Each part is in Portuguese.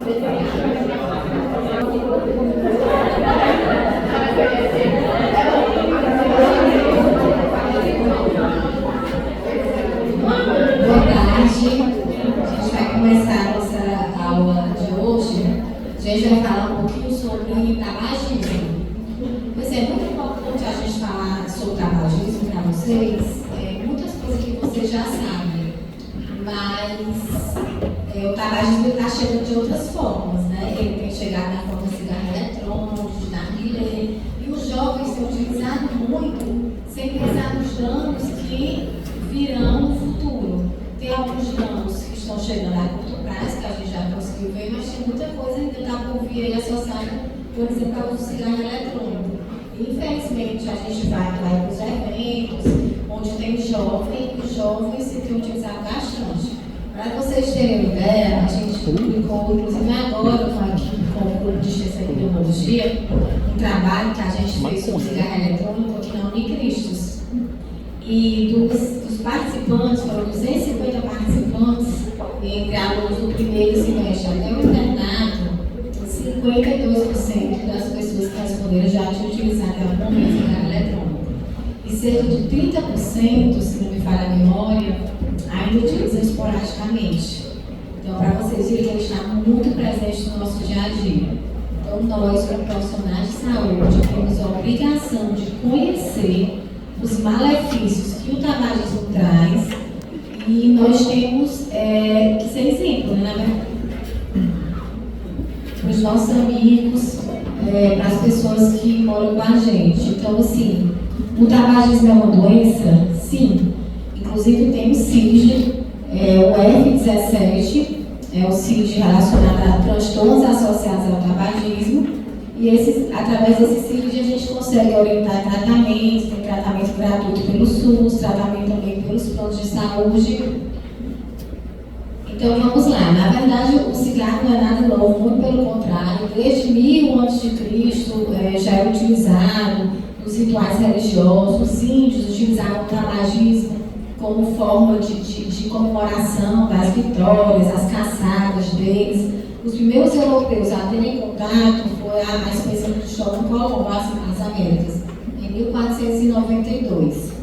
Começar a nossa aula de hoje, a gente vai falar um pouquinho sobre tabagismo. Pois é, muito importante a gente falar sobre tabagismo para vocês, muitas coisas que vocês já sabem, mas o tabagismo está chegando de outras formas, né? Ele tem chegado na forma de cigarro eletrônico, de narguilé, e os jovens têm utilizado muito sem pensar nos danos que virão no futuro. Tem alguns danos que estão chegando a curto prazo, que a gente já conseguiu ver, mas tem muita coisa ainda que está por vir aí associada, por exemplo, ao uso do cigarro eletrônico. Infelizmente, a gente vai para os eventos onde tem jovem, e os jovens se têm utilizado bastante. Para vocês terem uma ideia, a gente publicou, inclusive agora, com o grupo de ciência e epidemiologia, um trabalho que a gente fez sobre cigarro eletrônico aqui na Unicristos. E dos participantes, foram 250 participantes, entre alunos do primeiro semestre até o internato, 52% das pessoas que responderam já tinham utilizado algum momento de cigarro eletrônico. E cerca de 30%, se não me falha a memória, ainda utilizam esporadicamente. Então, para vocês verem que ele está muito presente no nosso dia a dia. Então, nós, como profissionais de saúde, temos a obrigação de conhecer os malefícios que o tabagismo traz, e nós temos que ser exemplo, né? Para os nossos amigos, para as pessoas que moram com a gente. Então, assim, o tabagismo é uma doença? Sim. Inclusive tem o CID, o F17, o CID relacionado a transtornos associados ao tabagismo. E através desse CID a gente consegue orientar tratamentos, tem tratamento gratuito pelo SUS, tratamento também pelos planos de saúde. Então vamos lá, na verdade o cigarro não é nada novo, muito pelo contrário, desde 1000 a.C. Já é utilizado nos rituais religiosos, os índios utilizavam o tabagismo como forma de comemoração das vitórias, as caçadas deles. Os primeiros europeus a terem contato foi a expedição de Cristóvão Colombo às Américas, em 1492.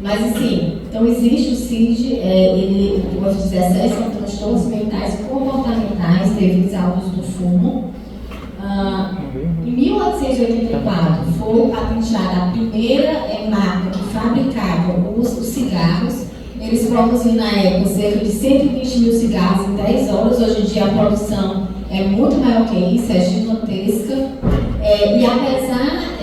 Mas, assim, então existe o CID, o F17, são transtornos mentais e comportamentais devidos ao uso do fumo. Em 1884 foi patenteada a primeira marca que fabricava os cigarros. Eles produziam na época cerca de 120 mil cigarros em 10 horas. Hoje em dia a produção é muito maior que isso, é gigantesca. E apesar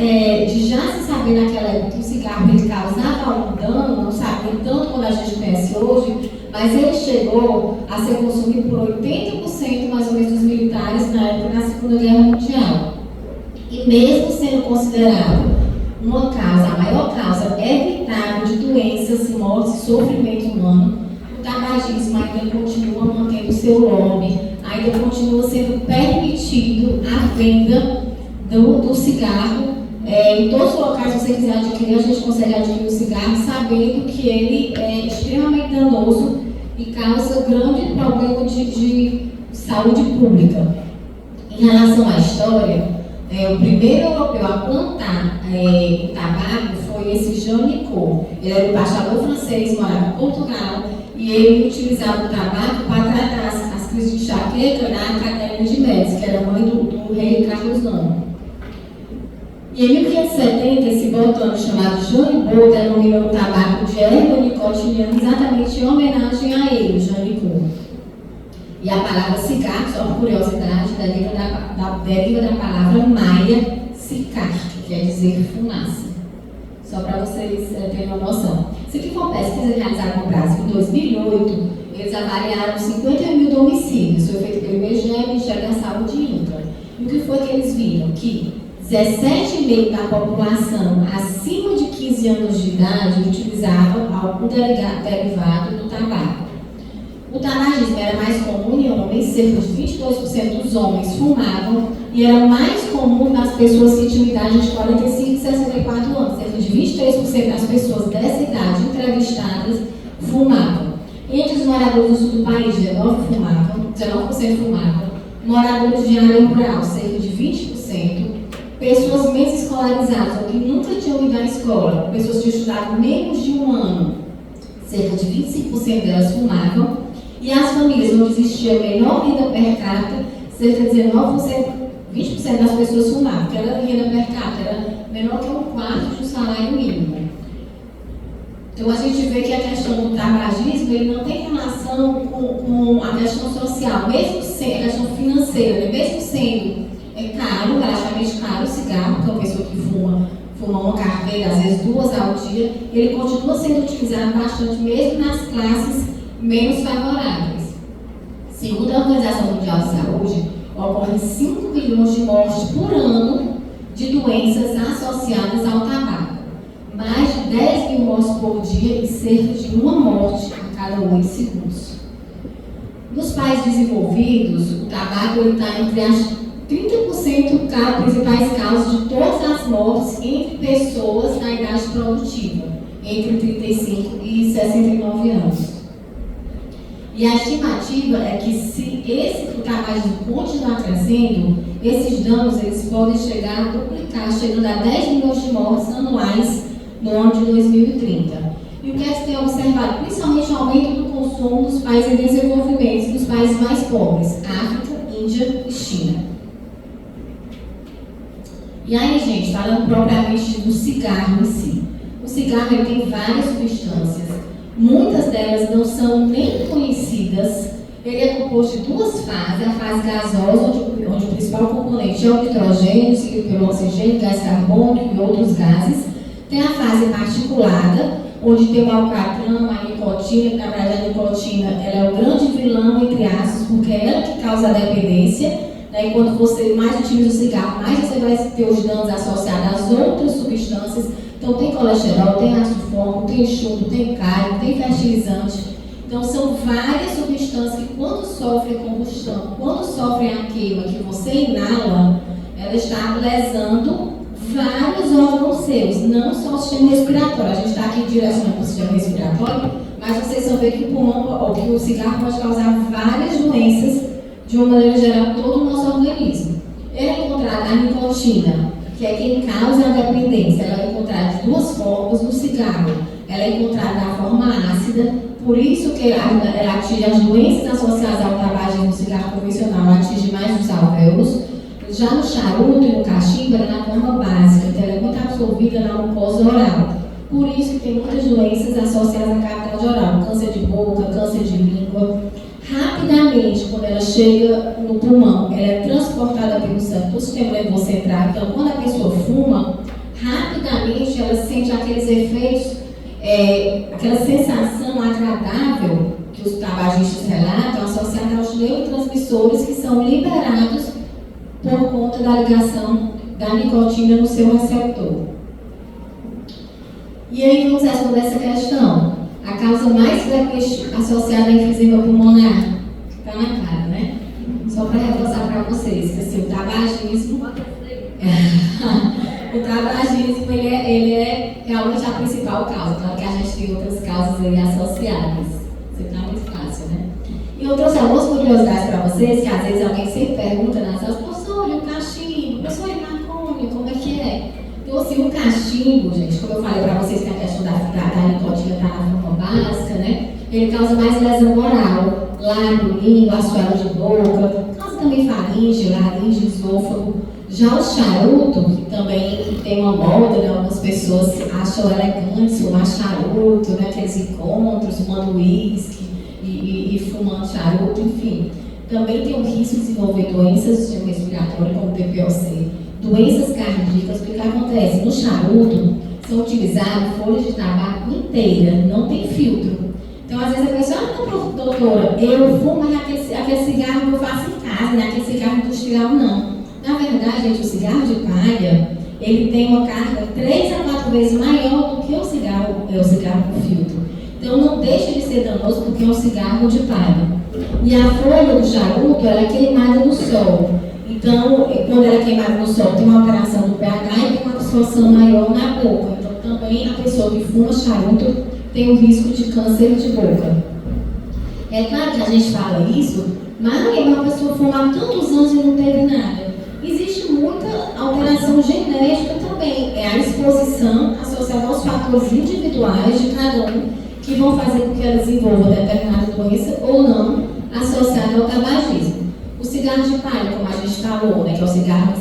de já se saber naquela época que o cigarro ele causava algum dano, não sabia tanto quando a gente conhece hoje, mas ele chegou a ser consumido por 80% mais ou menos dos militares na época da Segunda Guerra Mundial. E mesmo sendo considerado uma causa, a maior causa evitável de doenças, mortes e sofrimento humano, o tabagismo ainda continua mantendo seu lobby, ainda continua sendo permitido a venda do cigarro. Em todos os locais que você quiser adquirir, a gente consegue adquirir o cigarro sabendo que ele é extremamente danoso e causa grande problema de saúde pública. Em relação à história, o primeiro europeu a plantar o tabaco foi esse Jean Nicot. Ele era um embaixador francês, morava em Portugal, e ele utilizava o tabaco para tratar as crises de enxaqueca na Academia de Médicos, que era mãe do rei Carlos IX. E em 1570, esse botânico chamado Jean Nicot denominou o tabaco de erva nicotiana exatamente em homenagem a ele, Jean Nicot. E a palavra cigarro, só por curiosidade, deriva da palavra maia cicar, que quer dizer fumaça. Só para vocês terem uma noção. Isso aqui foi uma pesquisa realizada no Brasil em 2008. Eles avaliaram 50 mil homicídios. Foi feito pelo IBGE, Ministério da Saúde e INCRA. E o que foi que eles viram? Que 17,5% da população acima de 15 anos de idade utilizava algum derivado do tabaco. O tabagismo era mais comum em homens, cerca de 22% dos homens fumavam, e era mais comum nas pessoas que tinham idade de 45 e 64 anos. Cerca de 23% das pessoas dessa idade entrevistadas fumavam. Entre os moradores do sul do país, 19 fumavam, 19% fumavam, moradores de área rural, cerca de 20%, pessoas menos escolarizadas, ou que nunca tinham ido à escola, pessoas que tinham estudado menos de um ano, cerca de 25% delas fumavam, e as famílias onde existia menor renda per capita, cerca de 19%, 20% das pessoas fumavam, porque a renda per capita era menor que um quarto do salário mínimo. Então a gente vê que a questão do tabagismo ele não tem relação com a questão social, mesmo sendo a questão financeira, né? Mesmo sendo caro, relativamente caro o cigarro, porque uma pessoa que fuma uma carteira, às vezes 2 ao dia, ele continua sendo utilizado bastante, mesmo nas classes menos favoráveis. Segundo a Organização Mundial de Saúde, ocorrem 5 bilhões de mortes por ano de doenças associadas ao tabaco. Mais de 10 mil mortes por dia e cerca de uma morte a cada 8 segundos. Nos países desenvolvidos, o tabaco está entre as 30% principais causas de todas as mortes entre pessoas na idade produtiva, entre 35 e 69 anos. E a estimativa é que se o tabagismo continuar crescendo, esses danos eles podem chegar a duplicar, chegando a 10 milhões de mortes anuais no ano de 2030. E o que é que se tem observado? Principalmente o aumento do consumo dos países em desenvolvimento e dos países mais pobres, África, Índia e China. E aí, gente, falando propriamente do cigarro em si. O cigarro ele tem várias substâncias. Muitas delas não são nem conhecidas. Ele é composto de 2 fases. A fase gasosa, onde o principal componente é o nitrogênio, seguido pelo oxigênio, gás carbônico e outros gases. Tem a fase particulada, onde tem o alcatrão, a nicotina, que na verdade a nicotina ela é o grande vilão, entre aspas, porque é ela que causa a dependência. E quando você mais utiliza o cigarro, mais você vai ter os danos associados às outras substâncias. Então tem colesterol, tem ácido fórmico, tem chumbo, tem cário, tem fertilizante. Então são várias substâncias que quando sofrem combustão, quando sofrem a queima que você inala, ela está lesando vários órgãos seus, não só o sistema respiratório. A gente está aqui direcionando para o sistema respiratório, mas vocês vão ver que o pulmão, ou que o cigarro pode causar várias doenças de uma maneira geral, todo o nosso organismo. É encontrada a nicotina, que é quem causa a dependência. Ela é encontrada de 2 formas no cigarro. Ela é encontrada na forma ácida, por isso que ela atinge as doenças associadas ao tabagismo no cigarro convencional, atinge mais os alvéolos. Já no charuto e no cachimbo, ela é na forma básica, então ela é muito absorvida na mucosa oral. Por isso que tem muitas doenças associadas à cavidade oral, câncer de boca, câncer de língua. Rapidamente, quando ela chega no pulmão, ela é transportada pelo sangue, pelo sistema nervoso central. Então, quando a pessoa fuma, rapidamente ela sente aqueles efeitos, aquela sensação agradável que os tabagistas relatam, associada aos neurotransmissores que são liberados por conta da ligação da nicotina no seu receptor. E aí vamos responder essa questão. A causa mais frequente associada à enfisema pulmonar está na cara, né? Só para reforçar para vocês que assim, o tabagismo ele é realmente a principal causa. Claro que a gente tem outras causas aí associadas. Isso está muito fácil, né? E eu trouxe algumas curiosidades para vocês, que às vezes alguém sempre pergunta nas aulas, professor, e o cachimbo? Professor, e maconha? Como é que é? Então, assim, o cachimbo, gente, como eu falei para vocês que a questão da nicotina está na forma básica, né? Ele causa mais lesão oral, lábio, língua, assoalho de boca, causa também faringe, laringe, esôfago. Já o charuto, que também tem uma moda, né? Algumas pessoas acham elegante fumar charuto, né? Aqueles encontros, fumando uísque e fumando charuto, enfim. Também tem o risco de desenvolver doenças do sistema respiratório, como TPOC. Doenças cardíacas, porque o que acontece? No charuto são utilizadas folhas de tabaco inteira, não tem filtro. Então, às vezes a pessoa, não, doutora, eu fumo aquele cigarro que eu faço em casa, né? Aquele cigarro industrial, não. Na verdade, gente, o cigarro de palha, ele tem uma carga 3 a 4 vezes maior do que o cigarro com filtro. Então, não deixa de ser danoso porque é um cigarro de palha. E a folha do charuto, ela é queimada no sol. Então, quando ela é queimada no sol, tem uma alteração do pH e tem uma absorção maior na boca. Então, também a pessoa que fuma charuto tem o risco de câncer de boca. É claro que a gente fala isso Mas não é uma pessoa fuma há tantos anos e não teve nada. Existe muita alteração genética também. É a exposição associada aos fatores individuais de cada um que vão fazer com que ela desenvolva determinada doença ou não associada ao tabagismo. O cigarro de palha, como a gente falou, né, que é o cigarro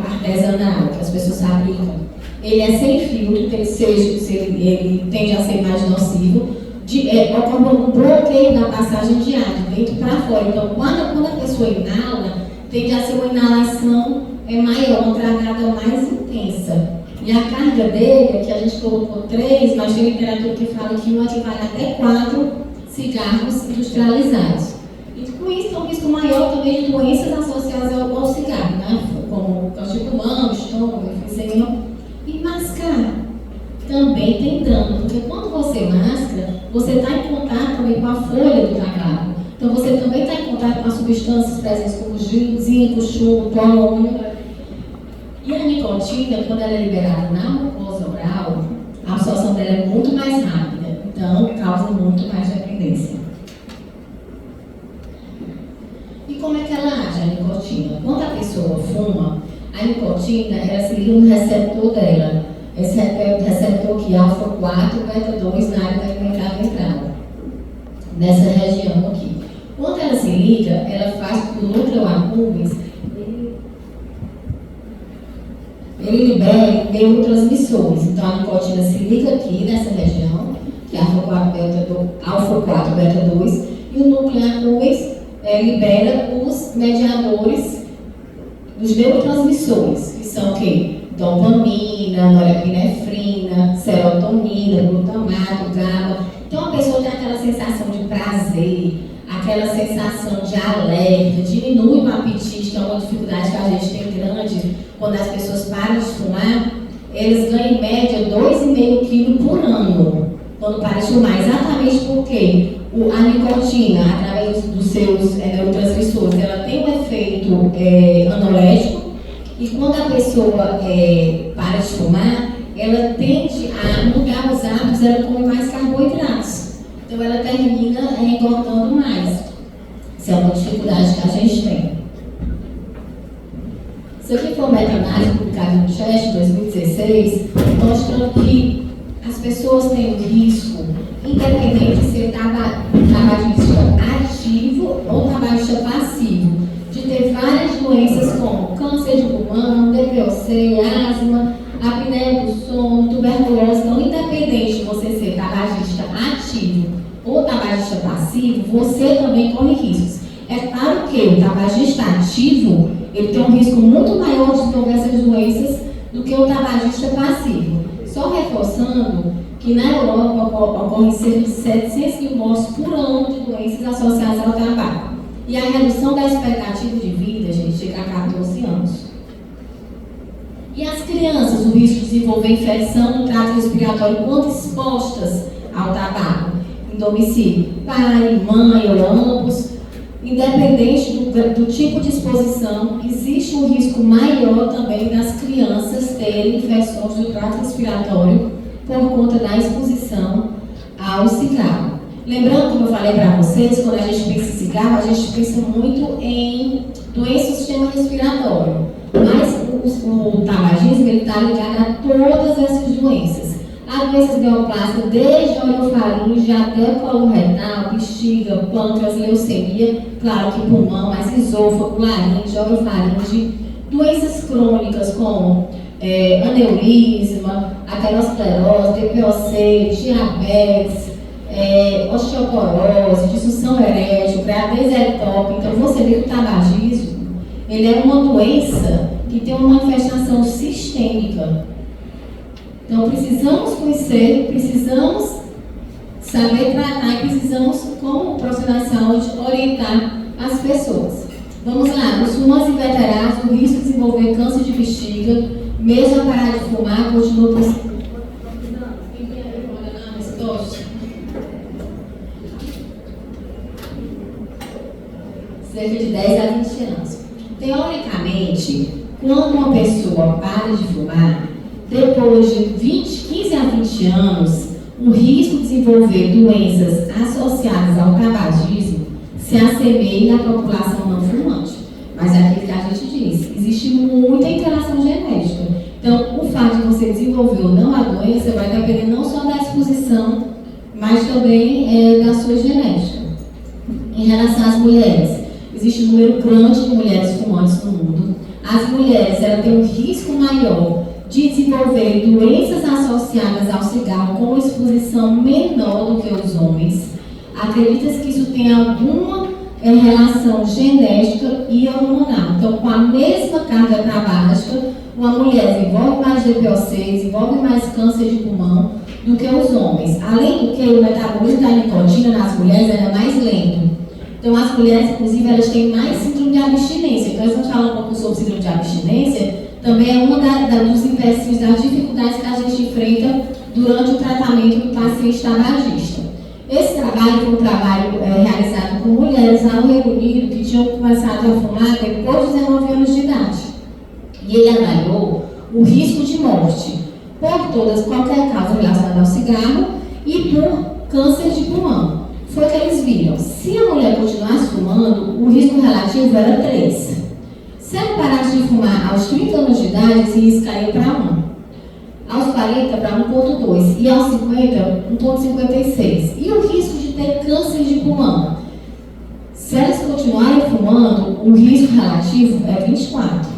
artesanal, que as pessoas fabricam, ele é sem filtro, ele tende a ser mais nocivo, ocorre um bloqueio da passagem de ar, de dentro para fora. Então, quando a pessoa inala, tende a ser uma inalação maior, uma tragada mais intensa. E a carga dele, que a gente colocou 3, mas tem literatura que fala que um equivale até 4 cigarros industrializados. E com isso, tem um risco maior também de doenças associadas ao cigarro, né? Como câncer de pulmão, estômago, enfisema. E mascar também tem dano, porque quando você masca, você está em contato também com a folha do tabaco. Então, você também está em contato com as substâncias presentes como zinco, chumbo, polônio. E a nicotina, quando ela é liberada na mucosa oral, a absorção dela é muito mais rápida, então causa muito mais dependência. E como é que ela age, a nicotina? Quando a pessoa fuma, a nicotina, ela se liga no receptor dela. Esse receptor aqui, alfa-4, beta-2, na área da alimentar ventral, nessa região aqui. Quando ela se liga, ela faz com que o núcleo accumbens ele libera neurotransmissores. Então, a nicotina se liga aqui nessa região, que é alfa-4, beta-2, e o núcleo accumbens libera os mediadores dos neurotransmissores, que são o quê? Dopamina, norepinefrina, serotonina, glutamato, GABA. Então, a pessoa tem aquela sensação de prazer, aquela sensação de alerta, diminui o apetite, que é uma dificuldade que a gente tem grande quando as pessoas param de fumar. Eles ganham em média 2,5 kg por ano quando param de fumar, exatamente porque a nicotina, através dos seus neurotransmissores, ela tem um efeito anorético, e quando a pessoa para de fumar, ela tende a mudar os hábitos, ela come mais carboidratos. Então, ela termina engordando mais. Isso é uma dificuldade que a gente tem. Isso aqui foi uma meta-análise publicada no CHEST em 2016, mostrando que as pessoas têm um risco, independente de ser tabagista ativo ou tabagista passivo, de ter várias doenças como câncer de pulmão, DPOC, asma, apneia do sono, tuberculose. Então, independente de você ser tabagista ativo ou tabagista passivo, você também corre riscos. É claro que o tabagista ativo, ele tem um risco muito maior de desenvolver essas doenças do que o tabagista passivo. Só reforçando que na Europa ocorrem cerca de 700 mil mortes por ano de doenças associadas ao tabaco. E a redução da expectativa de vida, gente, chega a 14 anos. E as crianças, o risco de desenvolver infecção no trato respiratório quando expostas ao tabaco, em domicílio, pai, mãe ou ambos, independente do tipo de exposição, existe um risco maior também das crianças terem infecções do trato respiratório por conta da exposição ao cigarro. Lembrando, como eu falei para vocês, quando a gente pensa em cigarro, a gente pensa muito em doenças do sistema respiratório. Mas o tabagismo está ligado a todas essas doenças. Há doenças neoplásicas, desde a orofaringe até colo retal, bexiga, pâncreas, leucemia, claro que pulmão, mas esôfago, laringe, orofaringe, doenças crônicas como aneurisma, aterosclerose, DPOC, diabetes, osteoporose, disfunção erétil, gravidez ectópica. Então, você vê que o tabagismo ele é uma doença que tem uma manifestação sistêmica. Então, precisamos conhecer, precisamos saber tratar e precisamos, como profissionais de saúde, orientar as pessoas. Vamos lá, nos fumantes inveterados, o risco de desenvolver câncer de bexiga, mesmo a parar de fumar, continua possível. Cerca de 10 a 20 anos. Teoricamente, quando uma pessoa para de fumar, depois de 15 a 20 anos, o risco de desenvolver doenças associadas ao tabagismo se assemelha à população não fumante. Mas é aquilo que a gente diz, existe muita interação genética. Então, o fato de você desenvolver ou não a doença vai depender não só da exposição, mas também da sua genética. Em relação às mulheres, existe um número grande de mulheres fumantes no mundo. As mulheres elas têm um risco maior de desenvolver doenças associadas ao cigarro com exposição menor do que os homens. Acredita-se que isso tem alguma relação genética e hormonal. Então, com a mesma carga tabágica, uma mulher desenvolve mais DPOC, desenvolve mais câncer de pulmão do que os homens. Além do que, o metabolismo da nicotina nas mulheres é mais lento. Então, as mulheres, inclusive, elas têm mais síndrome de abstinência. Então, estamos falando um pouco sobre síndrome de abstinência, também é uma dos empecilhos, das dificuldades que a gente enfrenta durante o tratamento do paciente tabagista. Esse trabalho foi um trabalho realizado com mulheres lá no Reino Unido que tinham começado a fumar depois de 19 anos de idade. E ele avaliou o risco de morte por qualquer causa relacionada ao cigarro e por câncer de pulmão. Foi que eles viram, se a mulher continuasse fumando, o risco relativo era 3. Se ela parasse de fumar aos 30 anos de idade, esse risco caiu para 1. Aos 40 para 1,2 e aos 50, 1,56. E o risco de ter câncer de pulmão? Se elas continuarem fumando, o risco relativo é 24.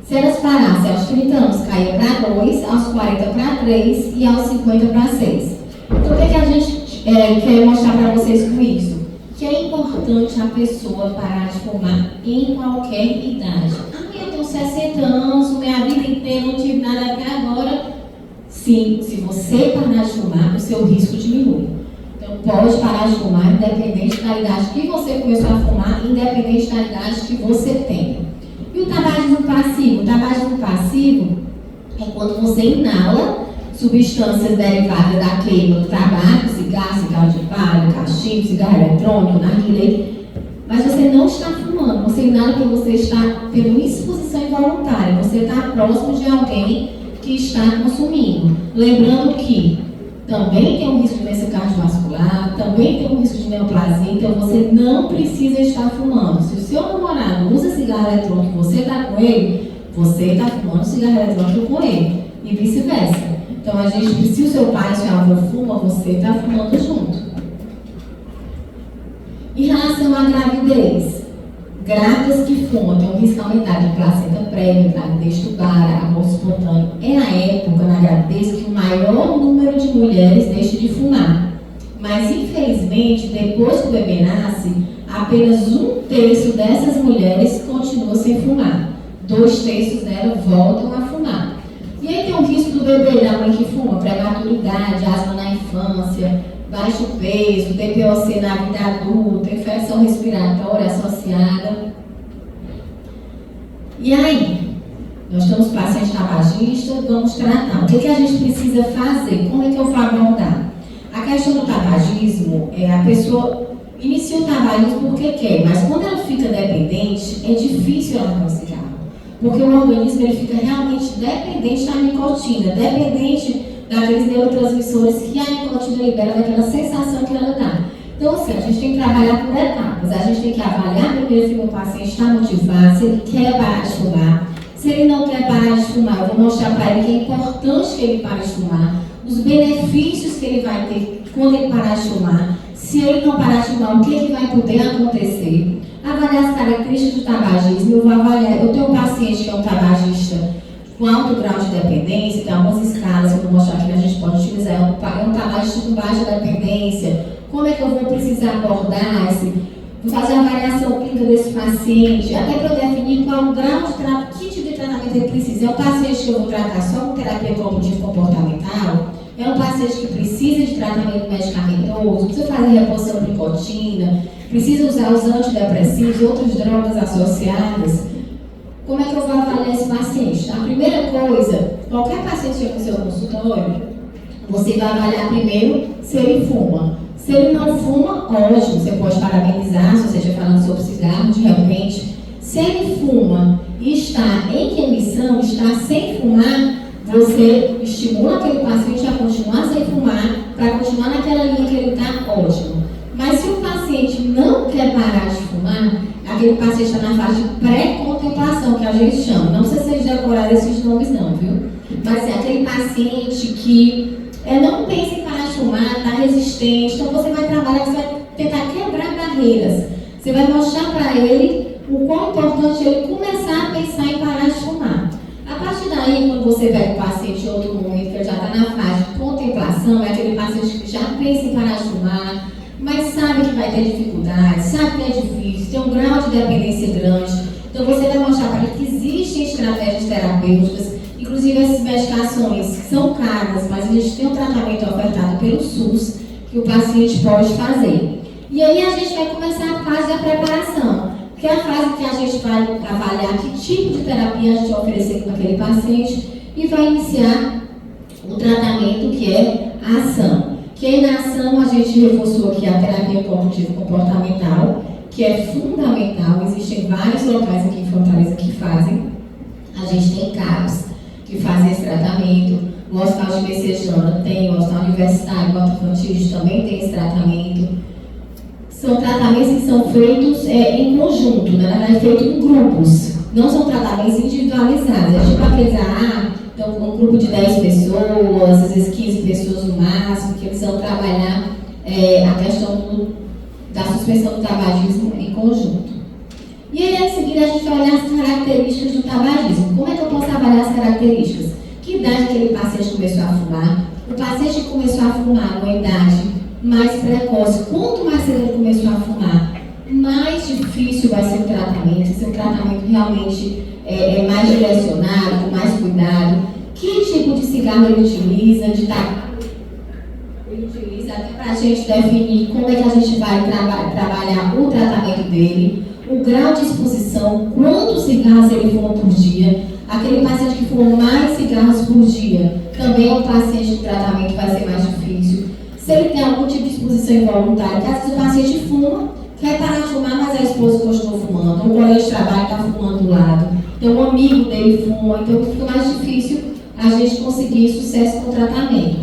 Se elas parassem aos 30 anos, caía para 2, aos 40 para 3 e aos 50 para 6. Então, o que a gente quer mostrar para vocês com isso? Que é importante a pessoa parar de fumar em qualquer idade. Eu tenho 60 anos, minha vida inteira não tive nada até agora. Sim, se você parar de fumar, o seu risco diminui. Então, pode parar de fumar independente da idade que você começou a fumar, independente da idade que você tem. E o tabagismo passivo? O tabagismo passivo é quando você inala substâncias derivadas da queima do tabaco, cigarro de palha, cachimbo, cigarro eletrônico, narguilé, mas você não está fumando, você inala porque você está tendo exposição involuntária, você está próximo de alguém que está consumindo. Lembrando que também tem um risco de doença cardiovascular, também tem um risco de neoplasia, então você não precisa estar fumando. Se o seu namorado usa cigarro eletrônico e você está com ele, você está fumando cigarro eletrônico com ele, e vice-versa. Então, se o seu pai e seu avô fumam, você está fumando junto. Em relação à gravidez, grávidas que fumam têm um risco aumentado de placenta prévia, gravidez tubária, aborto espontâneo. É a época, na gravidez, que o maior número de mulheres deixa de fumar. Mas, infelizmente, depois que o bebê nasce, apenas 1/3 dessas mulheres continuam sem fumar. 2/3 delas voltam a fumar. E aí tem o risco do bebê da mãe que fuma, prematuridade, asma na infância, baixo peso, DPOC na vida adulta, infecção respiratória associada. E aí, nós temos paciente tabagista, vamos tratar. O que a gente precisa fazer? Como é que eu vou abordar? A questão do tabagismo, a pessoa inicia o tabagismo porque quer, mas quando ela fica dependente, é difícil ela não cigarro. Porque o organismo ele fica realmente dependente da nicotina, dependente daqueles neurotransmissores que a nicotina libera, daquela sensação que ela dá. Então, assim, a gente tem que trabalhar por etapas. A gente tem que avaliar primeiro se o paciente está motivado, se ele quer parar de fumar. Se ele não quer parar de fumar, eu vou mostrar para ele que é importante que ele pare de fumar, os benefícios que ele vai ter quando ele parar de fumar. Se ele não parar de fumar, o que vai poder acontecer? Avaliar as características do tabagismo. Eu tenho um paciente que é um tabagista com alto grau de dependência, tem algumas escalas que eu vou mostrar aqui que a gente pode utilizar. É um tabagista com baixa dependência. Como é que eu vou precisar abordar vou fazer a avaliação clínica desse paciente, até para eu definir qual o grau de tratamento, que tipo de tratamento ele precisa. É um paciente que eu vou tratar só com terapia cognitiva comportamental? É um paciente que precisa de tratamento medicamentoso, precisa fazer reposição de nicotina, precisa usar os antidepressivos e outras drogas associadas? Como é que eu vou avaliar esse paciente? A primeira coisa, qualquer paciente que chega no seu consultório, você vai avaliar primeiro se ele fuma. Se ele não fuma, ótimo, você pode parabenizar, se você estiver falando sobre cigarro, de repente. Se ele fuma e está em remissão, está sem fumar, você estimula aquele paciente a continuar sem fumar, para continuar naquela linha que ele está, ótimo. Mas se o paciente não quer parar de fumar, aquele paciente está na fase de pré-contemplação, que a gente chama. Não precisa vocês decorar esses nomes não, viu? Mas é aquele paciente que não pensa em parar de fumar, está resistente. Então você vai trabalhar, você vai tentar quebrar barreiras. Você vai mostrar para ele o quão importante ele começar a pensar em parar de fumar. A partir daí, quando você pega o paciente em outro momento, que ele já está na fase de contemplação, é aquele paciente que já pensa em parar de fumar, mas sabe que vai ter dificuldade, sabe que é difícil, tem um grau de dependência grande. Então você vai mostrar para ele que existem estratégias terapêuticas, inclusive essas medicações que são caras, mas a gente tem um tratamento ofertado pelo SUS que o paciente pode fazer. E aí a gente vai começar a fase da preparação, que é a fase que a gente vai avaliar que tipo de terapia a gente vai oferecer para aquele paciente e vai iniciar o tratamento, que é a ação. Que aí na ação a gente reforçou aqui a terapia cognitivo-comportamental, que é fundamental. Existem vários locais aqui em Fortaleza que fazem. A gente tem CAPs que fazem esse tratamento. O Hospital de Messejana tem, o Hospital Universitário, o Infantil também tem esse tratamento. São tratamentos que são feitos em conjunto, né? Na verdade, feitos em grupos. Não são tratamentos individualizados. É tipo aqueles então, um grupo de 10 pessoas, às vezes 15 pessoas no máximo, que eles vão trabalhar a questão da suspensão do tabagismo em conjunto. E aí, em seguida, a gente vai olhar as características do tabagismo. Como é que eu posso avaliar as características? Que idade aquele paciente começou a fumar? O paciente que começou a fumar numa idade mais precoce, quanto mais cedo ele começou a fumar, mais difícil vai ser o tratamento, se o tratamento realmente é mais direcionado, com mais cuidado, que tipo de cigarro ele utiliza, ele utiliza até para a gente definir como é que a gente vai trabalhar o tratamento dele, o grau de exposição, quantos cigarros ele fuma por dia. Aquele paciente que fuma mais cigarros por dia, também é um paciente que o tratamento vai ser mais difícil. Se ele tem algum tipo de exposição involuntária, que às vezes o paciente fuma, quer parar de fumar, mas a esposa continua fumando, um colega de trabalho está fumando do lado, então um amigo dele fuma, então fica mais difícil a gente conseguir sucesso com o tratamento.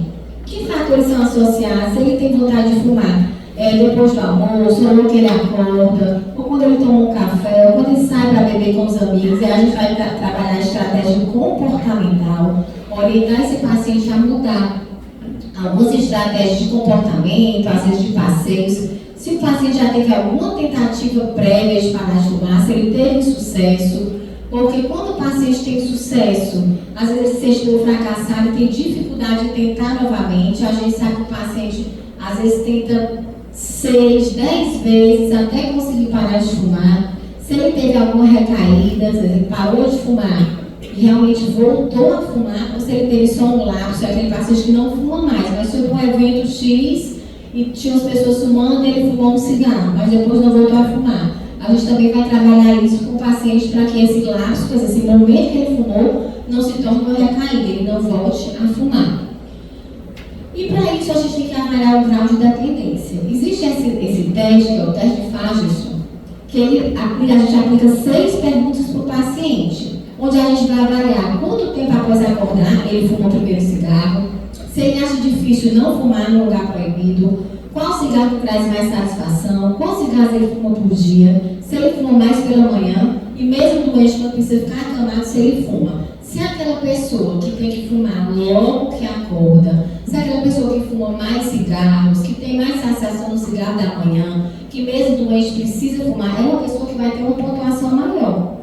Que fatores são associados? Se ele tem vontade de fumar depois do almoço, ou que ele acorda, ou quando ele toma um café, ou quando ele sai para beber com os amigos, e a gente vai trabalhar a estratégia comportamental, orientar esse paciente a mudar algumas estratégias de comportamento, às vezes de passeios. Se o paciente já teve alguma tentativa prévia de parar de fumar, se ele teve sucesso, porque quando o paciente tem sucesso, às vezes ele se sente fracassado e tem dificuldade de tentar novamente, a gente sabe que o paciente às vezes tenta 6, 10 vezes até conseguir parar de fumar. Se ele teve alguma recaída, às vezes ele parou de fumar e realmente voltou a fumar, ou se ele teve só um lapso, é aquele paciente que não fuma mais, mas foi para um evento X e tinha as pessoas fumando e ele fumou um cigarro, mas depois não voltou a fumar. A gente também vai trabalhar isso com o paciente para que esse lapso, esse momento que ele fumou, não se torne uma recaída, ele não volte a fumar. E para isso a gente tem que avaliar o grau de dependência. Existe esse teste, que é o teste de Fagerson, que a gente aplica 6 perguntas para o paciente, onde a gente vai avaliar quanto tempo após acordar ele fuma o primeiro cigarro, se ele acha difícil não fumar num lugar proibido, qual cigarro traz mais satisfação, qual cigarro ele fuma por dia, se ele fuma mais pela manhã, e mesmo doente quando precisa ficar acamado, se ele fuma. Se aquela pessoa que tem que fumar logo que acorda, se aquela pessoa que fuma mais cigarros, que tem mais satisfação no cigarro da manhã, que mesmo doente precisa fumar, é uma pessoa que vai ter uma pontuação maior.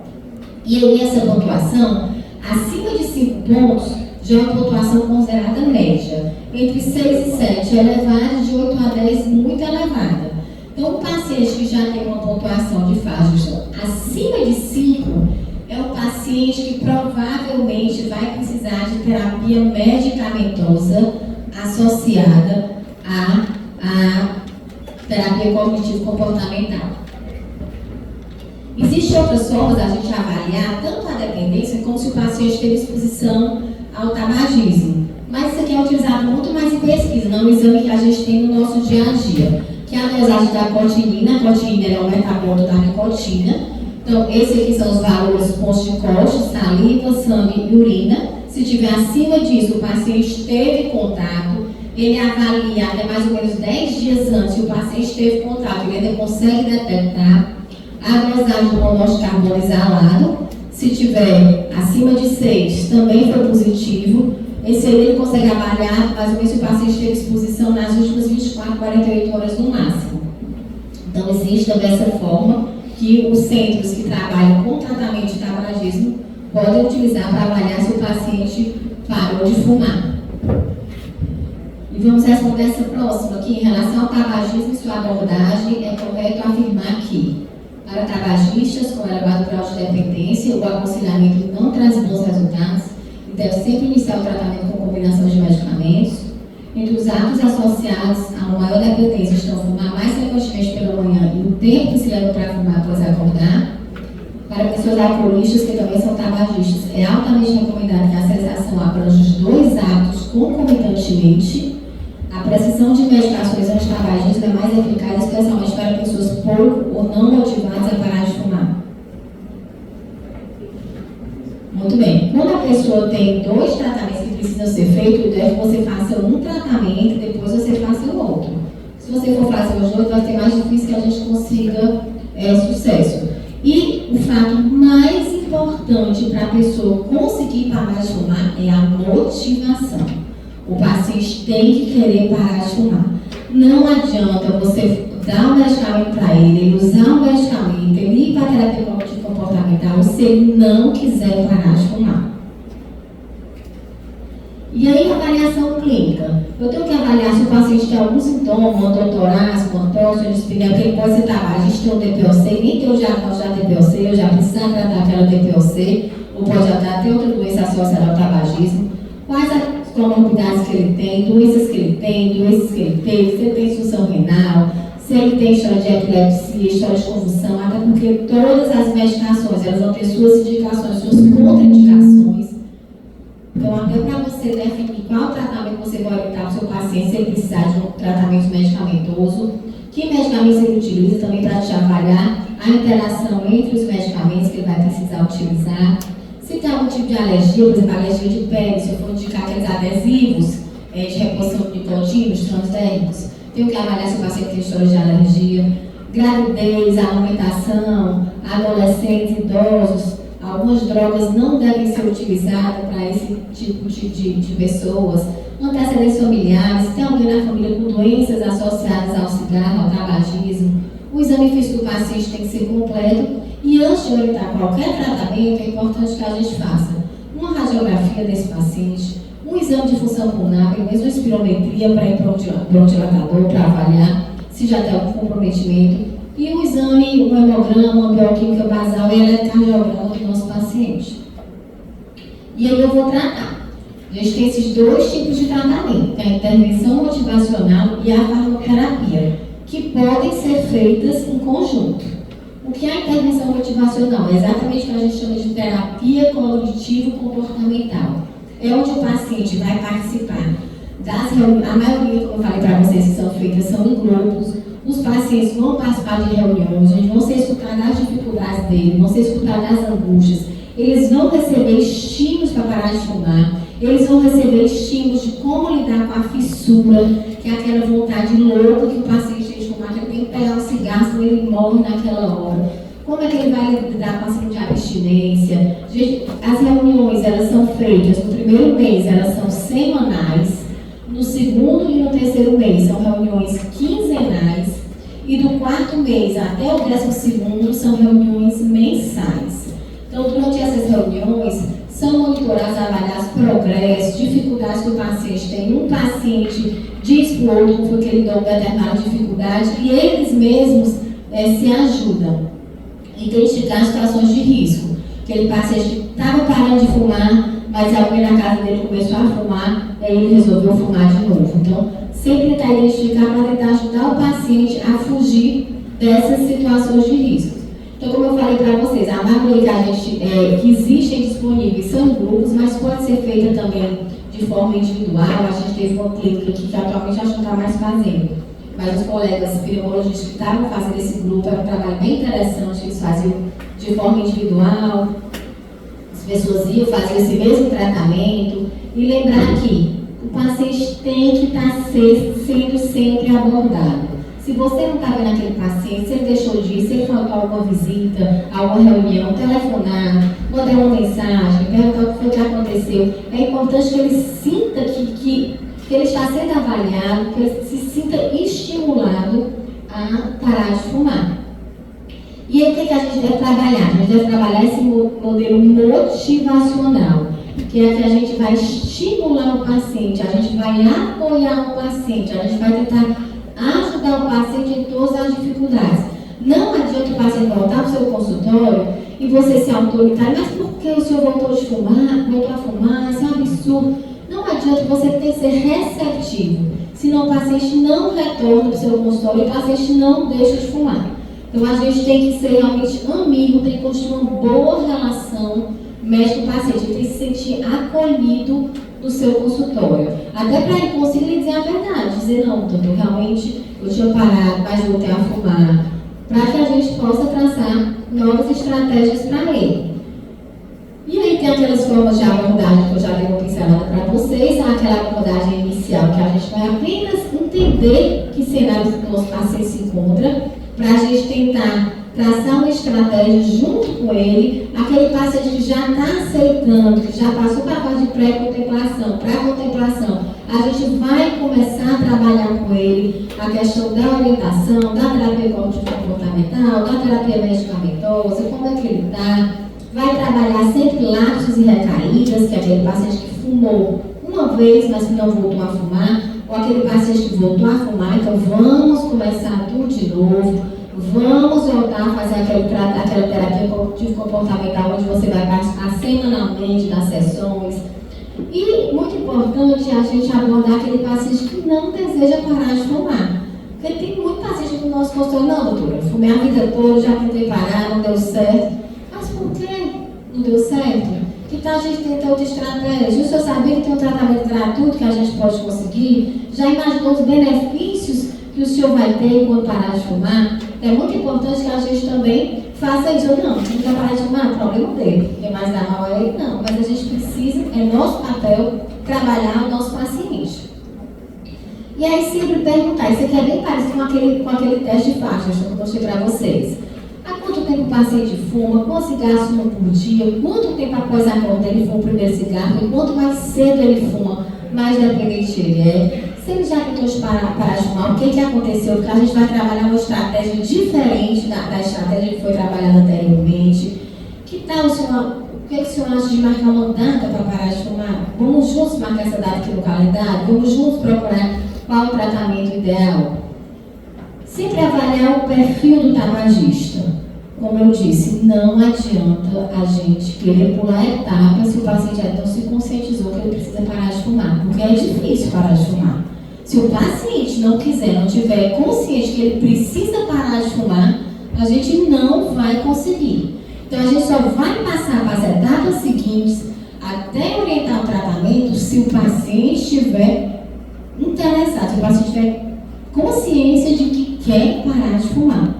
E aí essa pontuação, acima de 5 pontos, já é uma pontuação considerada média. Entre 6 e 7 é elevada, de 8 a 10 muito elevada. Então, o paciente que já tem uma pontuação de Fagerson acima de 5 é um paciente que provavelmente vai precisar de terapia medicamentosa associada à terapia cognitivo-comportamental. Existem outras formas da gente avaliar tanto a dependência como se o paciente teve exposição ao tabagismo. Mas isso aqui é utilizado muito mais em pesquisa, não no exame que a gente tem no nosso dia a dia, que é a dosagem da cotinina. A cotinina é o metabólito da nicotina. Então, esses aqui são os valores pontos de corte, saliva, sangue e urina. Se tiver acima disso, o paciente teve contato. ele avalia até mais ou menos 10 dias antes se o paciente teve contato, ele ainda consegue detectar a dosagem do monóxido de carbono exalado. Se tiver acima de 6, também foi positivo. Esse aí ele consegue avaliar mais ou menos se o paciente teve exposição nas últimas 24, 48 horas no máximo. Então, existe também essa forma que os centros que trabalham com tratamento de tabagismo podem utilizar para avaliar se o paciente parou de fumar. E vamos responder essa próxima aqui. Em relação ao tabagismo e sua abordagem, é correto afirmar que, para tabagistas com elevado grau de dependência, o aconselhamento não traz bons resultados e deve sempre iniciar o tratamento com combinação de medicamentos. Entre os atos associados a uma maior dependência estão fumar mais frequentemente pela manhã e o tempo que se leva para fumar após acordar. Para pessoas alcoolistas que também são tabagistas, é altamente recomendado que a cessação abrange os dois hábitos concomitantemente. A prescrição de medicações antitabagistas é mais eficaz, especialmente para pessoas pouco ou não motivadas a parar de fumar. Muito bem. Quando a pessoa tem 2 tratamentos que precisam ser feitos, o ideal é que você faça um tratamento e depois você faça o outro. Se você for fazer os dois, vai ser mais difícil que a gente consiga sucesso. E o fato mais importante para a pessoa conseguir parar de fumar é a motivação. O paciente tem que querer parar de fumar. Não adianta você dar um medicamento para ele usar um medicamento, ele ir para a terapia comportamental se ele não quiser parar de fumar. E aí, avaliação clínica. Eu tenho que avaliar se o paciente tem algum sintoma, uma dor torácica, uma tosse, uma dispneia, porque ele pode ser tabagista, tem um DPOC, nem tem o diagnóstico da DPOC, eu já preciso tratar aquela DPOC, ou pode até outra doença associada ao tabagismo. Quais as comorbidades que ele tem, doenças que ele tem, doenças que ele teve, se ele tem insuficiência renal, se ele tem história de epilepsia, história de convulsão, até porque todas as medicações, elas vão ter suas indicações, suas contraindicações. Então, até para você definir qual tratamento você vai orientar para o seu paciente, se ele precisar de um tratamento medicamentoso, que medicamentos ele utiliza também para te avaliar a interação entre os medicamentos que ele vai precisar utilizar. Se tem algum tipo de alergia, por exemplo, alergia de pele, se eu for indicar aqueles adesivos de reposição de nicotíneos transdérmicos, tenho que avaliar se o paciente tem história de alergia. Gravidez, alimentação, adolescentes, idosos, algumas drogas não devem ser utilizadas para esse tipo de pessoas. Antecedentes familiares, se tem alguém na família com doenças associadas ao cigarro, ao tabagismo. O exame físico do paciente tem que ser completo. E antes de orientar qualquer tratamento, é importante que a gente faça uma radiografia desse paciente, um exame de função pulmonar, pelo menos uma espirometria para ir para o brondilatador, para avaliar se já tem algum comprometimento, e um exame, um hemograma, uma bioquímica basal e eletrocardiograma do nosso paciente. E aí eu vou tratar. A gente tem esses 2 tipos de tratamento, que é a intervenção motivacional e a farmacoterapia, que podem ser feitas em conjunto. O que é a intervenção motivacional? É exatamente o que a gente chama de terapia cognitivo-comportamental. É onde o paciente vai participar das reuniões. A maioria, como eu falei para vocês, que são feitas são em grupos. Os pacientes vão participar de reuniões, eles vão ser escutados das dificuldades dele, vão ser escutados das angústias. Eles vão receber estímulos para parar de fumar. Eles vão receber estímulos de como lidar com a fissura, que é aquela vontade louca que o paciente tem de fumar, que ele tem que pegar um cigarro, senão ele morre naquela hora. Como é que ele vai lidar com a síndrome de abstinência? As reuniões, elas são feitas no primeiro mês, elas são semanais. No segundo e no terceiro mês, são reuniões quinzenais. E do 4º mês até o 12º, são reuniões mensais. Então, durante essas reuniões, são monitorados, avaliados progressos, dificuldades que o paciente tem. Um paciente diz para o outro como foi que ele lidou com determinada dificuldade e eles mesmos se ajudam a identificar situações de risco. Aquele paciente estava parando de fumar, mas alguém na casa dele começou a fumar, aí ele resolveu fumar de novo. Então, sempre tentar identificar para tentar ajudar o paciente a fugir dessas situações de risco. Então, como eu falei para vocês, a maioria que existem disponíveis são grupos, mas pode ser feita também de forma individual. A gente teve uma clínica aqui que atualmente a gente não está mais fazendo. Mas os colegas pneumologistas que estavam fazendo esse grupo, era um trabalho bem interessante, eles faziam de forma individual, as pessoas iam fazer esse mesmo tratamento. E lembrar que o paciente tem que estar sendo sempre abordado. Se você não está vendo aquele paciente, se ele deixou de ir, se ele faltou alguma visita, alguma reunião, telefonar, mandar uma mensagem, perguntar o que foi que aconteceu, é importante que ele sinta que ele está sendo avaliado, que ele se sinta estimulado a parar de fumar. E aí o que a gente deve trabalhar? A gente deve trabalhar esse modelo motivacional, que é que a gente vai estimular o paciente, a gente vai apoiar o paciente, a gente vai tentar ajudar o paciente em todas as dificuldades. Não adianta o paciente voltar para o seu consultório e você ser autoritário, mas por que o senhor voltou a fumar? Isso é um absurdo. Não adianta, você tem que ser receptivo, senão o paciente não retorna para o seu consultório e o paciente não deixa de fumar. Então a gente tem que ser realmente amigo, tem que construir uma boa relação médico-paciente, ele tem que se sentir acolhido no seu consultório. Até para ele conseguir dizer a verdade, dizer, não, doutor, realmente eu tinha parado, mas voltei a fumar, para que a gente possa traçar novas estratégias para ele. E aí tem aquelas formas de abordagem que eu já dei uma pincelada para vocês, aquela abordagem inicial que a gente vai apenas entender que cenário que o nosso paciente se encontra, para a gente tentar traçar uma estratégia junto com ele, aquele paciente que já está aceitando, que já passou para a fase de pré-contemplação, para a contemplação, a gente vai começar a trabalhar com ele a questão da orientação, da terapia cognitivo-comportamental, da terapia medicamentosa, como é que ele está, vai trabalhar sempre lapsos e recaídas, que é aquele paciente que fumou uma vez, mas que não voltou a fumar, ou aquele paciente que voltou a fumar, então vamos começar tudo de novo, vamos voltar a fazer aquela terapia cognitivo-comportamental, onde você vai participar semanalmente das sessões. E, muito importante, a gente abordar aquele paciente que não deseja parar de fumar. Porque tem muito paciente no nosso consultório, não, doutora, fumei a vida toda, já tentei parar, não deu certo. Mas por que não deu certo? Que tal a gente tentar outra estratégia? O senhor sabia que tem um tratamento gratuito que a gente pode conseguir? Já imaginou os benefícios que o senhor vai ter quando parar de fumar? É muito importante que a gente também faça isso. Não quer parar de fumar, problema dele. Quem mais dá mal é ele? Não. Mas a gente precisa, é nosso papel, trabalhar o nosso paciente. E aí sempre perguntar, isso aqui é bem parecido com aquele teste de faixas que eu mostrei para vocês. Há quanto tempo o paciente fuma? Quantos cigarros fuma por dia? Quanto tempo após a morte ele fuma o primeiro cigarro? E quanto mais cedo ele fuma, mais dependente ele é. Se ele já tentou parar de fumar, o que aconteceu? Porque a gente vai trabalhar uma estratégia diferente da estratégia que foi trabalhada anteriormente. Que tal, o que o senhor acha de marcar uma data para parar de fumar? Vamos juntos marcar essa data aqui no calendário? Vamos juntos procurar qual o tratamento ideal? Sempre avaliar o perfil do tabagista. Como eu disse, não adianta a gente querer pular etapas se o paciente não se conscientizou que ele precisa parar de fumar, porque é difícil parar de fumar. Se o paciente não tiver consciente que ele precisa parar de fumar, a gente não vai conseguir. Então a gente só vai passar para as etapas seguintes até orientar o tratamento se o paciente estiver interessado, se o paciente tiver consciência de que quer parar de fumar.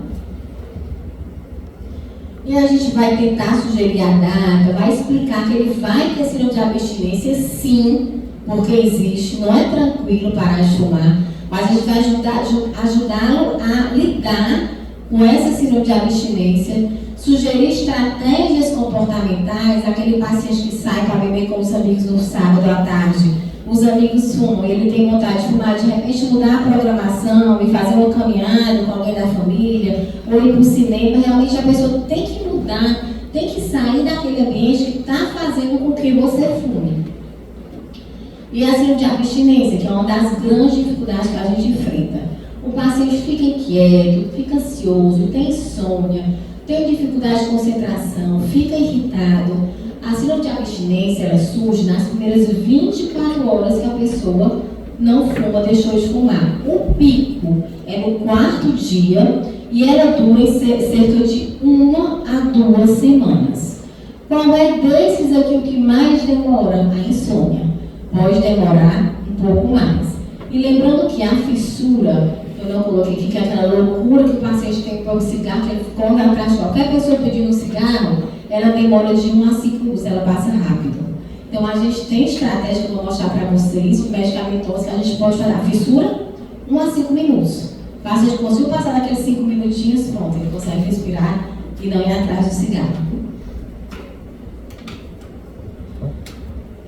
E a gente vai tentar sugerir a data, vai explicar que ele vai ter síndrome de abstinência sim, porque existe, não é tranquilo parar de fumar, mas a gente vai ajudá-lo a lidar com essa síndrome de abstinência, sugerir estratégias comportamentais, aquele paciente que sai para beber com os amigos no sábado à tarde, os amigos fumam, ele tem vontade de fumar, de repente mudar a programação e fazer uma caminhada com alguém da família, ou ir para o cinema, realmente a pessoa tem que mudar, tem que sair daquele ambiente que está fazendo com que você fume. E a síndrome de abstinência, que é uma das grandes dificuldades que a gente enfrenta. O paciente fica inquieto, fica ansioso, tem insônia, tem dificuldade de concentração, fica irritado. A síndrome de abstinência, ela surge nas primeiras 24 horas que a pessoa não fuma, deixou de fumar. O pico é no 4º dia e ela dura em cerca de 1 a 2 semanas. Qual é desses aqui o que mais demora? A insônia. Pode demorar um pouco mais. E lembrando que a fissura, eu não coloquei aqui, que é aquela loucura que o paciente tem para o cigarro, que ele corre atrás de qualquer pessoa pedindo um cigarro, ela demora de 1 a 5 minutos, ela passa rápido. Então, a gente tem estratégia que eu vou mostrar para vocês, medicamentosa, que a gente pode fazer a fissura 1 a 5 minutos. A gente conseguiu passar daqueles 5 minutinhos, pronto, ele consegue respirar e não ir atrás do cigarro.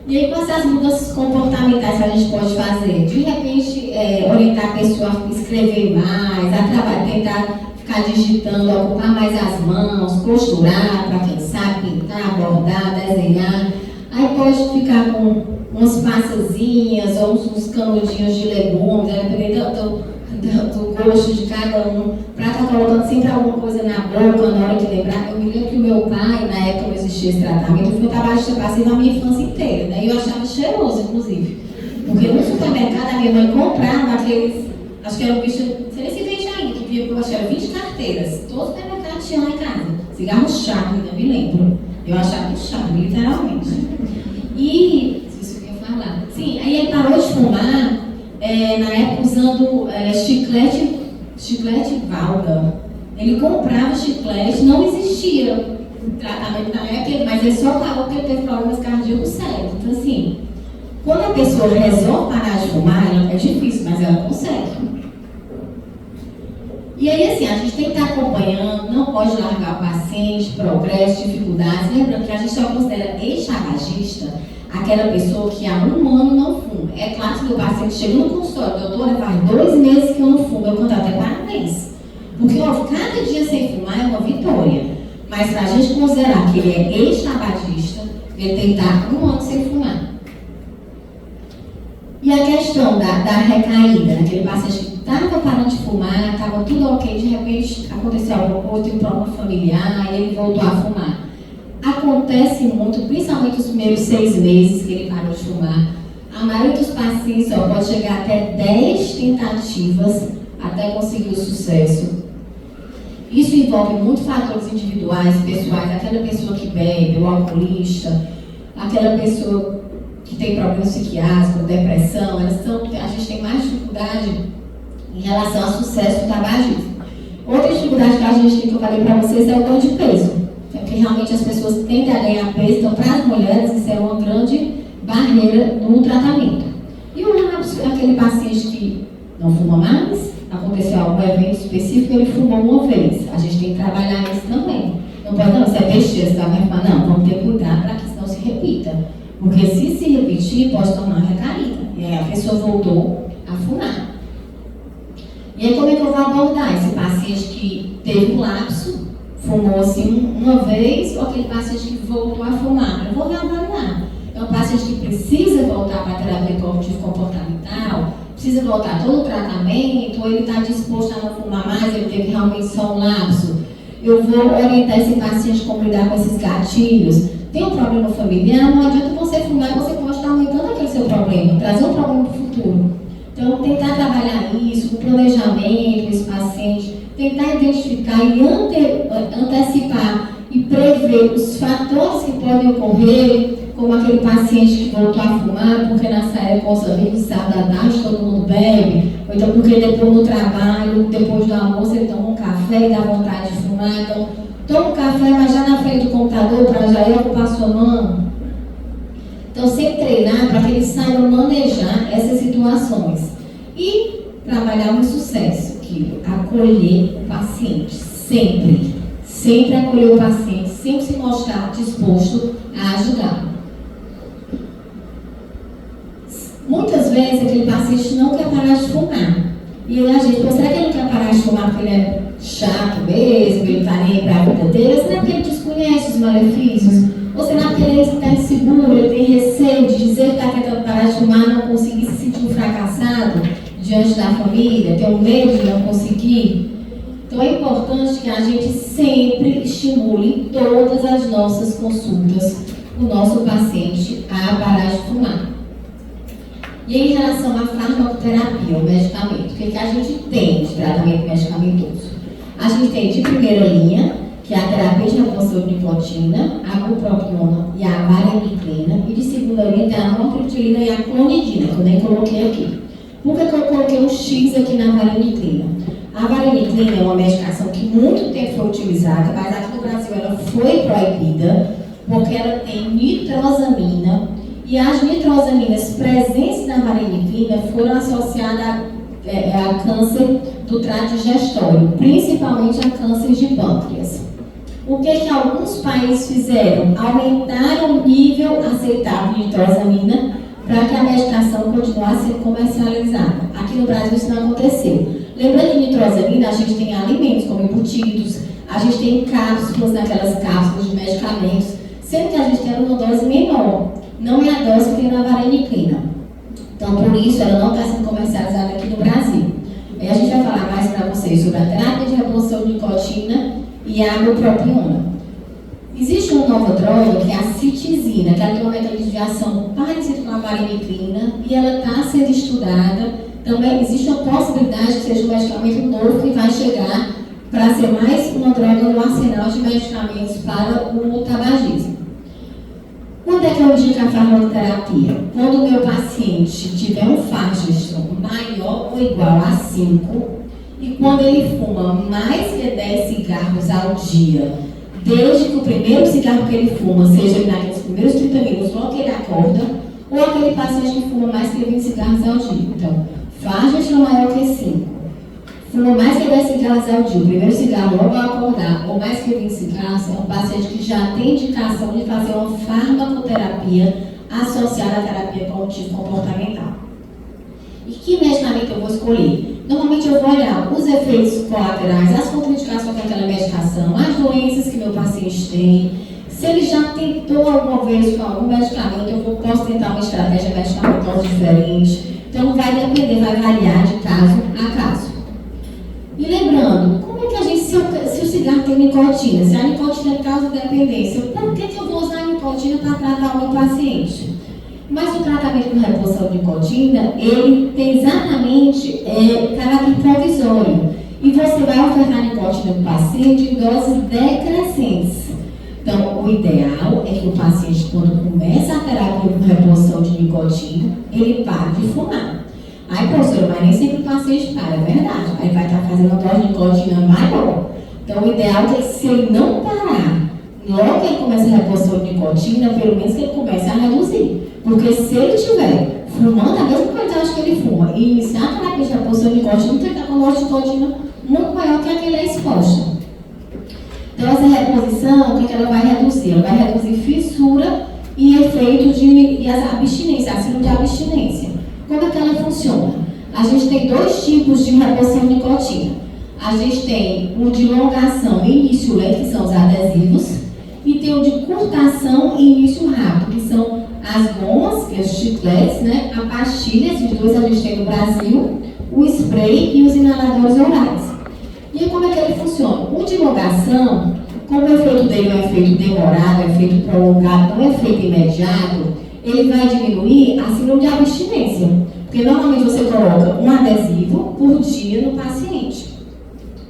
E aí, quais são as mudanças comportamentais que a gente pode fazer? De repente, orientar a pessoa a escrever mais, a tentar ficar digitando, ocupar mais as mãos, costurar, para quem sabe, pintar, bordar, desenhar. Aí pode ficar com umas passazinhas ou uns canudinhos de legumes, dependendo do gosto de cada um, para estar colocando sempre alguma coisa na boca na hora de lembrar. Eu me lembro que o meu pai, na época não existia esse tratamento, eu fui tabagista passiva a minha infância inteira, né? E eu achava cheiroso, inclusive. Porque no supermercado a minha mãe comprava aqueles, acho que era um bicho, não sei nem se vende ainda, que via, eu acho que era 20 carteiras. Todo supermercado tinha lá em casa. Cigarro chato, ainda me lembro. Eu achava chato, literalmente. E, isso que eu ia falar. Sim, aí ele parou de fumar. Na época usando chiclete Valda. Ele comprava chiclete, não existia tratamento na época, mas ele só parou porque ele teve problemas cardíacos sérios. Então assim, quando a pessoa resolve parar de fumar, é difícil, mas ela consegue. E aí assim, a gente tem que estar acompanhando, não pode largar o paciente, progresso, dificuldades. Lembrando que a gente só considera ex-tabagista aquela pessoa que há 1 ano não fuma. É claro que o paciente chega no consultório, doutora, faz 2 meses que eu não fumo, eu canto até parabéns. Porque ó, cada dia sem fumar é uma vitória. Mas para a gente considerar que ele é ex-tabagista, ele tem que estar 1 ano sem fumar. E a questão da recaída, aquele paciente que estava parando de fumar, estava tudo ok, de repente aconteceu alguma coisa, teve um problema familiar, e ele voltou a fumar. Acontece muito, principalmente os primeiros 6 meses que ele parou de fumar. A maioria dos pacientes pode chegar até 10 tentativas até conseguir o sucesso. Isso envolve muitos fatores individuais, pessoais, aquela pessoa que bebe, o alcoolista, aquela pessoa que tem problemas psiquiátricos, depressão, a gente tem mais dificuldade em relação ao sucesso do tabagismo. Outra dificuldade que a gente tem, que eu falei para vocês, é o ganho de peso. Porque realmente as pessoas tendem a ganhar peso, então para as mulheres isso é uma grande barreira no tratamento. E o relapso é aquele paciente que não fuma mais, aconteceu algum evento específico, ele fumou uma vez. A gente tem que trabalhar isso também. Não pode, não, se é besteira, você vai fumar, não, vamos ter cuidado para que isso não se repita. Porque se repetir, pode tornar recaída. E aí a pessoa voltou a fumar. E aí como é que eu vou abordar esse paciente que teve um lapso, fumou assim uma vez, ou aquele paciente que voltou a fumar? Eu vou reavaliar. É um paciente que precisa voltar para a terapia cognitivo-comportamental, precisa voltar todo o tratamento, ou ele está disposto a não fumar mais, ele teve realmente só um lapso. Eu vou orientar esse paciente como lidar com esses gatilhos. Tem um problema familiar, não adianta você fumar, você pode estar aumentando aquele seu problema, trazer um problema para o futuro. Então, tentar trabalhar isso, o planejamento desse paciente, tentar identificar e antecipar e prever os fatores que podem ocorrer, como aquele paciente que voltou a fumar, porque nessa época os amigos sábado à tarde todo mundo bebe, ou então porque depois no trabalho, depois do almoço, ele toma um café e dá vontade de fumar, então toma um café, mas já na frente do computador para já ir ocupar sua mão. Então, sempre treinar para que eles saibam manejar essas situações. E trabalhar no sucesso, que acolher o paciente, sempre. Sempre acolher o paciente, sempre se mostrar disposto a ajudar. Muitas vezes aquele paciente não quer parar de fumar. E a gente, será que ele não quer parar de fumar porque ele é chato mesmo, ele está nem para a vida dele? Será que ele desconhece os malefícios? Ou será que ele está inseguro, ele tem receio de dizer que está tentando parar de fumar, não conseguir, se sentir um fracassado diante da família, ter um medo de não conseguir? Então é importante que a gente sempre estimule todas as nossas consultas o nosso paciente a parar de fumar. E em relação à farmacoterapia, o medicamento, o que a gente tem de tratamento medicamentoso? A gente tem de primeira linha, que é a terapia de reposição de nicotina, a bupropiona e a vareniclina, e de segunda linha tem a nortriptilina e a clonidina, que eu nem coloquei aqui. Por que eu coloquei um X aqui na vareniclina? A vareniclina é uma medicação que muito tempo foi utilizada, mas aqui no Brasil ela foi proibida, porque ela tem nitrosamina E as nitrosaminas presentes na vareniclina foram associadas a câncer do trato digestório, principalmente a câncer de pâncreas. O que alguns países fizeram? Aumentaram o nível aceitável de nitrosamina para que a medicação continuasse sendo comercializada. Aqui no Brasil isso não aconteceu. Lembrando que nitrosamina, a gente tem alimentos como embutidos, a gente tem cápsulas, naquelas cápsulas de medicamentos, sendo que a gente tem uma dose menor. Não é a dose que tem na vareniclina. Então, por isso, ela não está sendo comercializada aqui no Brasil. A gente vai falar mais para vocês sobre a terapia de reposição de nicotina e a amopropiona. Existe uma nova droga que é a citizina, que ela tem um mecanismo de ação parecido com a vareniclina e ela está sendo estudada. Também existe uma possibilidade que seja um medicamento novo que vai chegar para ser mais uma droga no arsenal de medicamentos para o tabagismo. Quando é que eu indico a farmacoterapia? Quando o meu paciente tiver um Fagiston maior ou igual a 5 e quando ele fuma mais que 10 cigarros ao dia, desde que o primeiro cigarro que ele fuma seja naqueles primeiros 30 minutos, logo que ele acorda, ou aquele paciente que fuma mais que 20 cigarros ao dia. Então, Fagiston maior que 5. Fuma mais que 10 cigarros ao dia, o primeiro cigarro logo ao acordar, ou mais que 20 cigarros, é um paciente que já tem indicação de fazer uma farmacoterapia associada à terapia cognitivo-comportamental. E que medicamento eu vou escolher? Normalmente eu vou olhar os efeitos colaterais, as contraindicações daquela medicação, as doenças que meu paciente tem. Se ele já tentou alguma vez com algum medicamento, eu posso tentar uma estratégia medicamentosa diferente. Então vai depender, vai variar de caso a caso. E lembrando, como é que a gente, se o cigarro tem nicotina, se a nicotina causa dependência, por que eu vou usar a nicotina para tratar o meu paciente? Mas o tratamento com reposição de nicotina, ele tem exatamente caráter provisório. E você vai ofertar nicotina para o paciente em doses decrescentes. Então, o ideal é que o paciente, quando começa a terapia com reposição de nicotina, ele pare de fumar. Aí, professora, mas nem sempre o paciente para, é verdade. Aí vai estar fazendo uma dose de nicotina maior. Então, o ideal é que se ele não parar, logo que ele começa a reposição de nicotina, pelo menos que ele comece a reduzir. Porque se ele estiver fumando a mesma quantidade que ele fuma e iniciar a terapia de reposição de nicotina, ele está com uma dose de nicotina muito maior que a que ele é exposta. Então, essa reposição, o que ela vai reduzir? Ela vai reduzir fissura e efeito e as abstinências, a síndrome de abstinência. Como é que ela funciona? A gente tem dois tipos de reposição de nicotina. A gente tem o de longação e início lento, que são os adesivos, e tem o de curtação e início rápido, que são as gomas, que é os chicletes, né? A pastilha, esses dois a gente tem no Brasil, o spray e os inaladores orais. E como é que ele funciona? O de longação, como o efeito dele é um efeito demorado, é um efeito prolongado, não é um efeito imediato, ele vai diminuir a síndrome de abstinência. Porque normalmente você coloca um adesivo por dia no paciente.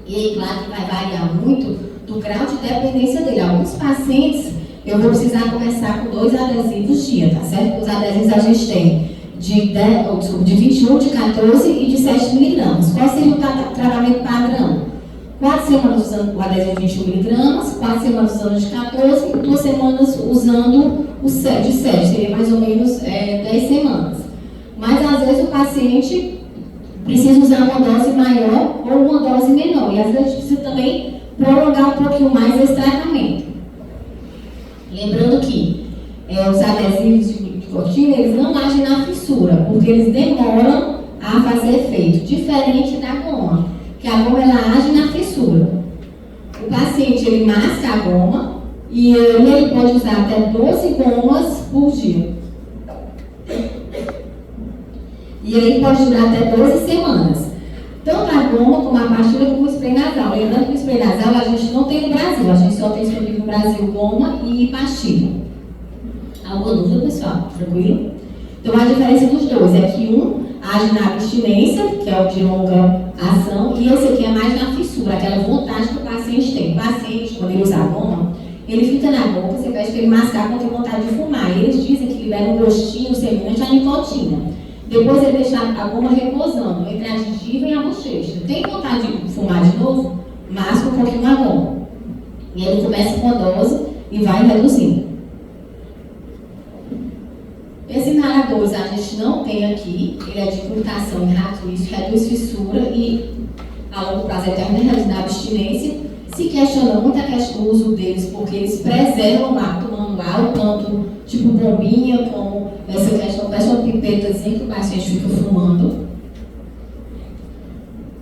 E aí, claro que vai variar muito do grau de dependência dele. Alguns pacientes, eu vou precisar começar com 2 adesivos dia, tá certo? Os adesivos a gente tem de 21, de 14 e de 7 miligramas. Qual seria o tratamento padrão? 4 semanas usando o adesivo de 21 miligramas, 4 semanas usando de 14 e 2 semanas usando o de 7. Seria mais ou menos 10 semanas. Mas às vezes o paciente precisa usar uma dose maior ou uma dose menor. E às vezes a gente precisa também prolongar um pouquinho mais esse tratamento. Lembrando que os adesivos de nicotina, eles não agem na fissura, porque eles demoram a fazer efeito, diferente da goma, que a goma ela age na fissura. O paciente ele masca a goma e ele pode usar até 12 gomas por dia. E ele pode durar até 12 semanas. Tanto a goma como a pastilha como o spray nasal. Lembrando que o spray nasal a gente não tem no Brasil, a gente só tem disponível no Brasil goma e pastilha. Alguma dúvida, pessoal? Tranquilo? Então a diferença dos dois é que um age na abstinência, que é o de longa ação, e esse aqui é mais na fissura, aquela vontade que o paciente tem. O paciente, quando ele usa a goma, ele fica na boca, você pede para ele mascar quando tem vontade de fumar. E eles dizem que libera um gostinho semelhante à nicotina. Depois ele deixa a goma repousando entre a gengiva e a bochecha. Tem vontade de fumar de novo? Masca um pouquinho a goma. E ele começa com a dose e vai reduzindo. respiradores a gente não tem aqui, ele é de implantação em rato, isso reduz fissura e a longo prazo eterna da abstinência. Se questiona muito o uso deles, porque eles preservam o hábito manual, tanto tipo bombinha, como essa questão dessa pipetazinha que o paciente fica fumando.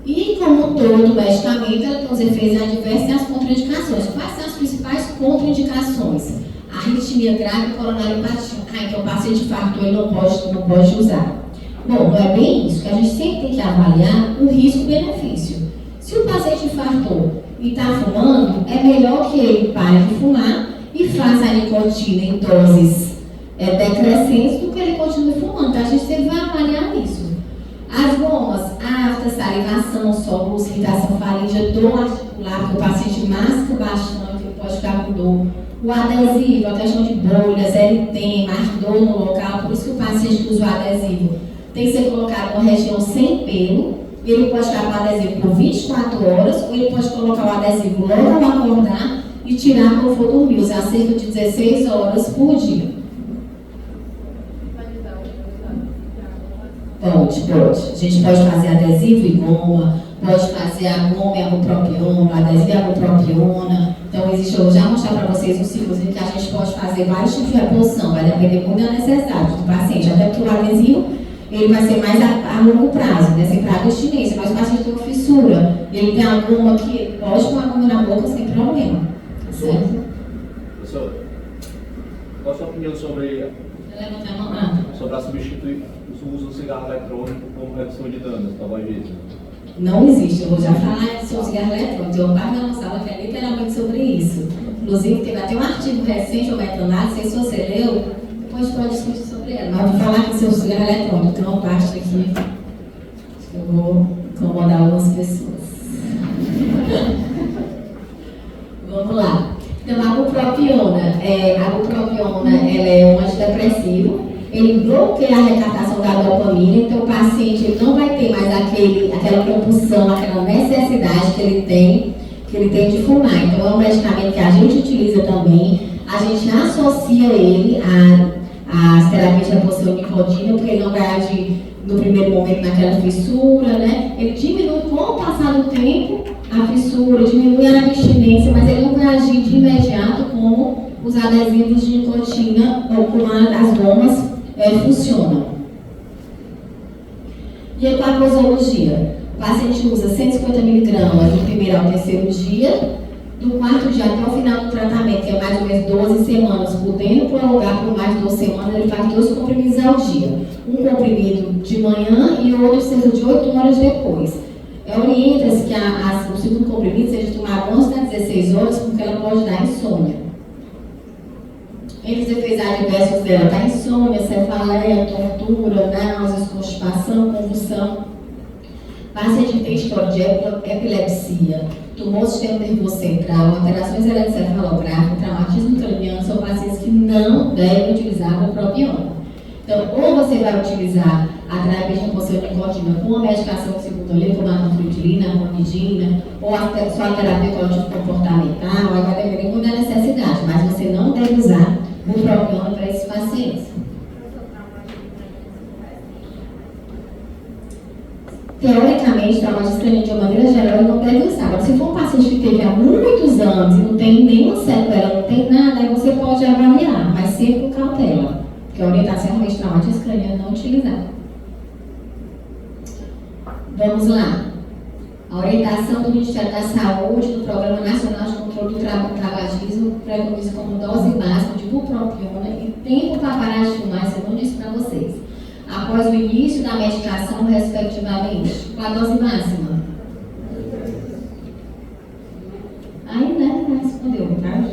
E, como todo medicamento, ela tem os efeitos adversos e as contraindicações. Quais são as principais contraindicações? Arritmia grave e coronariopatia. Então o paciente infartou e não pode usar. Bom, não é bem isso, que a gente sempre tem que avaliar o risco-benefício. Se o paciente infartou e está fumando, é melhor que ele pare de fumar e faça a nicotina em doses decrescentes do que ele continue fumando. Então a gente sempre vai avaliar isso. As gomas, afta, salivação, soluço, irritação faríngea, dor articular, que o paciente masca bastante, ele pode ficar com dor. O adesivo, a questão de bolhas, eritema, ardor no local, por isso que o paciente que usa o adesivo tem que ser colocado em uma região sem pelo. Ele pode ficar com o adesivo por 24 horas, ou ele pode colocar o adesivo logo ao acordar e tirar quando for dormir, usar cerca de 16 horas por dia. Pode. A gente pode fazer adesivo e goma, pode fazer a goma e a bupropiona, adesivo e a bupropiona. Então, existe, eu vou já mostrar para vocês um ciclozinho que a gente pode fazer vários tipos de reposição, vai depender muito da necessidade do paciente, até porque o adesivo ele vai ser mais a longo prazo, né? Sempre para abstinência, mas o paciente tem uma fissura, ele tem a goma aqui, ele pode pôr a goma na boca sem problema. Certo? Professor, qual a sua opinião sobre a substituir o uso do cigarro eletrônico como redução de danos tabagismo? Não existe, eu vou já falar sobre o cigarro eletrônico. Tem uma página na nossa aula que é literalmente sobre isso. Inclusive, teve até um artigo recente, o Metanado, não sei se você leu, depois pode discutir sobre ela. Mas eu vou falar aqui sobre o cigarro eletrônico, tem uma parte aqui que eu vou incomodar algumas pessoas. Vamos lá. Então, a bupropiona, ela é um antidepressivo, ele bloqueia a recaptação da dopamina, então o paciente ele não vai ter mais aquela compulsão, aquela necessidade que ele tem de fumar. Então, é um medicamento que a gente utiliza também, a gente associa ele às terapias de reposição de nicotina, porque ele não vai agir no primeiro momento naquela fissura, né? Ele diminui com o passar do tempo a fissura, diminui a abstinência, mas ele não vai agir de imediato como os adesivos de nicotina ou como as gomas funcionam. E a posologia? O paciente usa 150 mg do primeiro ao terceiro dia, do quarto dia até o final do tratamento, que é mais ou menos 12 semanas, podendo prolongar por mais 12 semanas, ele faz 2 comprimidos ao dia. Um comprimido de manhã e outro cerca de 8 horas depois. Orienta-se que o segundo comprimido seja tomado antes das 16 horas, porque ela pode dar insônia. Entre os efeitos adversos dela está insônia, cefaleia, tontura, náuseas, constipação, convulsão. Paciente que tem história de epilepsia, tumor do sistema nervoso central, alterações eletrocefalográficas, traumatismo craniano, são pacientes que não devem utilizar a bupropiona. Então, ou você vai utilizar a terapia de reposição de nicotina com a medicação que segundo a lei, como a nortriptilina, a ronidina, ou só a terapia cognitivo comportamental, aí vai depender muito da necessidade, mas você não deve usar bupropiona para esses pacientes. Teoricamente, traumatismo craniano de uma maneira geral não deve usar. Agora, se for um paciente que teve há muitos anos e não tem nenhuma sequela, não tem nada, aí você pode avaliar, mas sempre com cautela. Porque a orientação realmente traumatismo craniano não utilizar. Vamos lá. A orientação do Ministério da Saúde, do Programa Nacional de Controle do Tabagismo, preconiza como dose máxima de bupropiona e tempo para parar de fumar, isso eu não disse para vocês. Após o início da medicação, respectivamente. Qual a dose máxima? Ainda não respondeu, tá?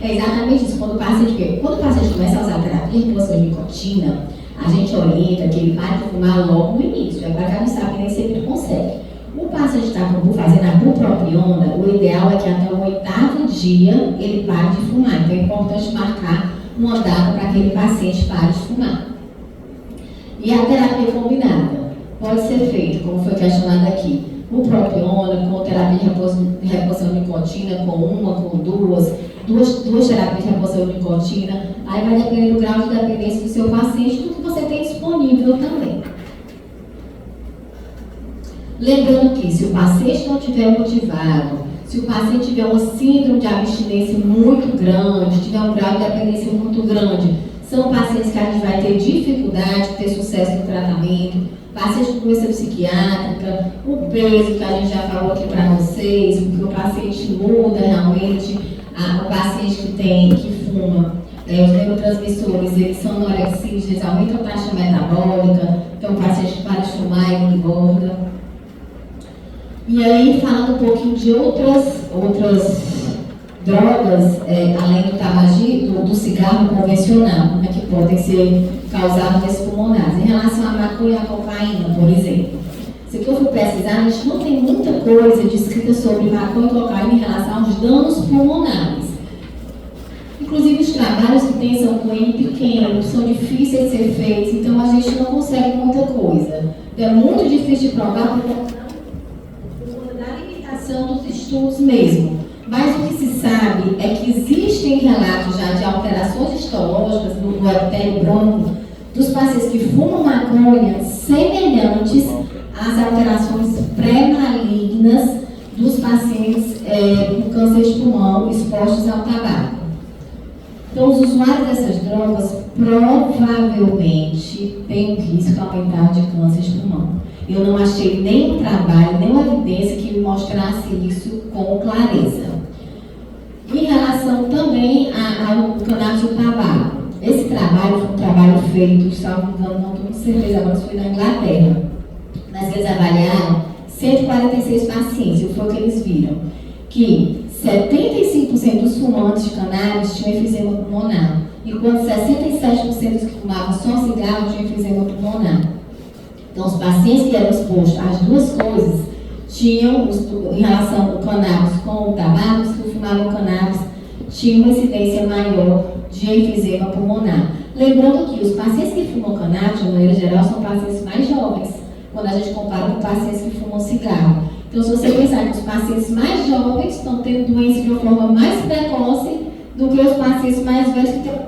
É exatamente isso. Quando o paciente começa a usar a terapia de reposição de nicotina, a gente orienta que ele pare de fumar logo no início. É para cá não sabe que nem sempre consegue. O paciente está fazendo a bupropiona, o ideal é que até o 8º dia ele pare de fumar. Então é importante marcar uma data para que aquele paciente pare de fumar. E a terapia combinada pode ser feita, como foi questionado aqui, bupropiona, com terapia de reposição de nicotina, com uma, com duas terapias de reposição de nicotina. Aí vai depender do grau de dependência do seu paciente, do que você tem disponível também. Lembrando que se o paciente não estiver motivado, se o paciente tiver uma síndrome de abstinência muito grande, tiver um grau de dependência muito grande, são pacientes que a gente vai ter dificuldade de ter sucesso no tratamento, paciente com doença psiquiátrica, o peso que a gente já falou aqui para vocês, porque o paciente muda realmente, o paciente que fuma, os neurotransmissores, eles são anorexias, eles aumentam a taxa metabólica, então o paciente que para de fumar e engorda. E aí, falando um pouquinho de outras drogas, além do tabagismo, do cigarro convencional, né, que podem ser causadas pulmonares. Em relação à maconha e à cocaína, por exemplo. Se eu for pesquisar, a gente não tem muita coisa descrita sobre maconha e cocaína em relação aos danos pulmonares. Inclusive, os trabalhos que tem são com N pequeno, são difíceis de ser feitos, então a gente não consegue muita coisa. É muito difícil de provar por conta da limitação dos estudos mesmo. Mas o que se sabe é que existem relatos já de alterações histológicas do epitélio branco dos pacientes que fumam maconha semelhantes às alterações pré-malignas dos pacientes com câncer de pulmão expostos ao tabaco. Então, os usuários dessas drogas provavelmente têm um risco aumentado de câncer de pulmão. Eu não achei nenhum trabalho, nenhuma evidência que mostrasse isso com clareza. Em relação também ao cannabis do tabaco, esse trabalho foi um trabalho feito, salvo engano, não estou com certeza agora se foi na Inglaterra, mas eles avaliaram 146 pacientes, e foi o que eles viram, que 75% dos fumantes de cannabis tinham efizema pulmonar, enquanto 67% dos que fumavam só cigarro tinham efizema pulmonar. Então, os pacientes que eram expostos às duas coisas tinham, em relação ao cannabis com o tabaco, os que fumavam cannabis tinham uma incidência maior de efizema pulmonar. Lembrando que os pacientes que fumam cannabis, de maneira geral, são pacientes mais jovens, quando a gente compara com pacientes que fumam cigarro. Então, se você pensar que os pacientes mais jovens estão tendo doença de uma forma mais precoce do que os pacientes mais velhos que têm uma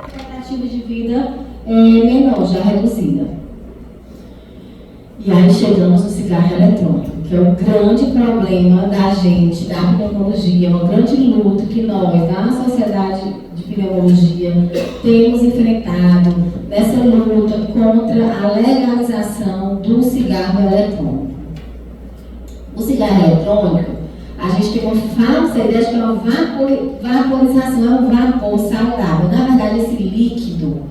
expectativa de vida menor, já reduzida. E aí chegamos no cigarro eletrônico, que é o grande problema da gente, da pneumologia, uma grande luta que nós, da Sociedade de Pneumologia, temos enfrentado nessa luta contra a legalização do cigarro eletrônico. O cigarro eletrônico, a gente tem uma falsa ideia de que é uma vaporização, é um vapor saudável. Na verdade, esse líquido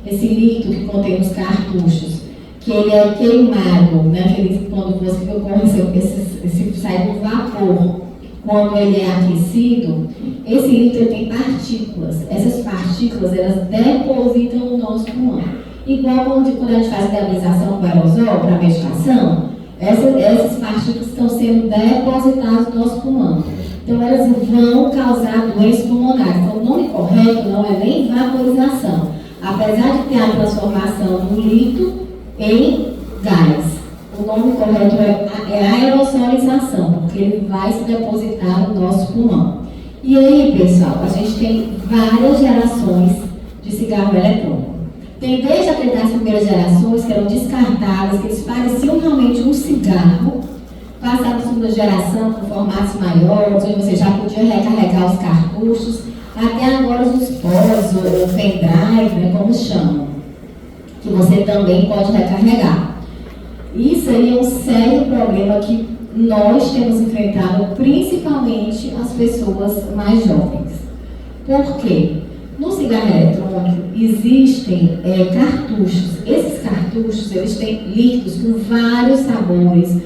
que contém os cartuchos, que ele é queimado, né? Quando você ocorre esse sai do vapor, quando ele é aquecido, esse líquido tem partículas. Essas partículas, elas depositam no nosso pulmão. Igual quando a gente faz nebulização com aerosol para medicação, essas partículas estão sendo depositadas no nosso pulmão. Então, elas vão causar doenças pulmonares. Então, o nome correto não é nem vaporização. Apesar de ter a transformação do líquido em gás. O nome correto é aerosolização, porque ele vai se depositar no nosso pulmão. E aí, pessoal, a gente tem várias gerações de cigarro eletrônico. Tem desde aquelas primeiras gerações que eram descartáveis, que eles pareciam realmente um cigarro, passado para a segunda geração com formatos maiores, onde você já podia recarregar os cartuchos, até agora os pós, o pendrive, né, como chamam, que você também pode recarregar. Isso aí é um sério problema que nós temos enfrentado, principalmente as pessoas mais jovens. Por quê? No cigarro eletrônico existem cartuchos. Esses cartuchos, eles têm líquidos com vários sabores.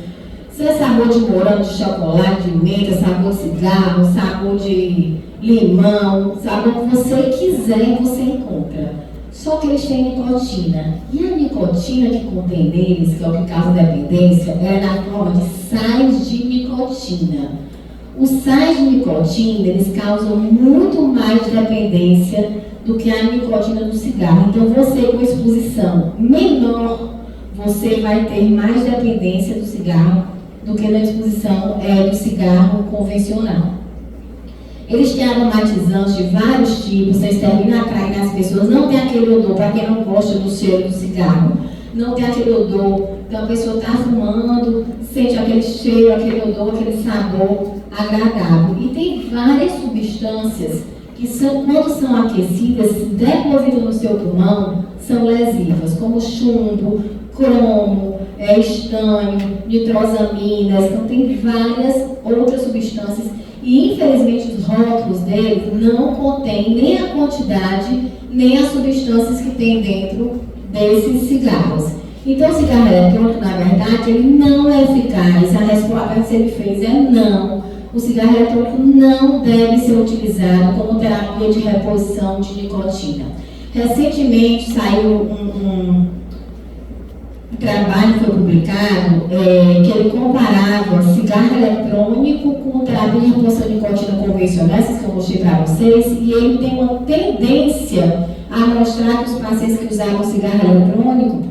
Seja sabor de morango, de chocolate, de menta, sabor de cigarro, sabor de limão, sabor que você quiser, você encontra. Só que eles têm nicotina. E a nicotina que contém neles, que é o que causa dependência, é na forma de sais de nicotina. Os sais de nicotina, eles causam muito mais dependência do que a nicotina do cigarro. Então, você com exposição menor, você vai ter mais dependência do cigarro do que na exposição do cigarro convencional. Eles têm aromatizantes de vários tipos, vocês terminam atraindo as pessoas, não tem aquele odor, para quem não gosta do cheiro do cigarro, não tem aquele odor, então a pessoa está fumando, sente aquele cheiro, aquele odor, aquele sabor agradável. E tem várias substâncias que quando são aquecidas, se depositam no seu pulmão, são lesivas, como chumbo, cromo, estanho, nitrosaminas, então tem várias outras substâncias e infelizmente os rótulos deles não contêm nem a quantidade, nem as substâncias que tem dentro desses cigarros. Então o cigarro eletrônico, na verdade, ele não é eficaz, a resposta que ele fez é não. O cigarro eletrônico não deve ser utilizado como terapia de reposição de nicotina. Recentemente saiu um trabalho que foi publicado que ele comparava cigarro eletrônico com terapia de reposição de nicotina convencional, essas que eu mostrei para vocês, e ele tem uma tendência a mostrar que os pacientes que usavam cigarro eletrônico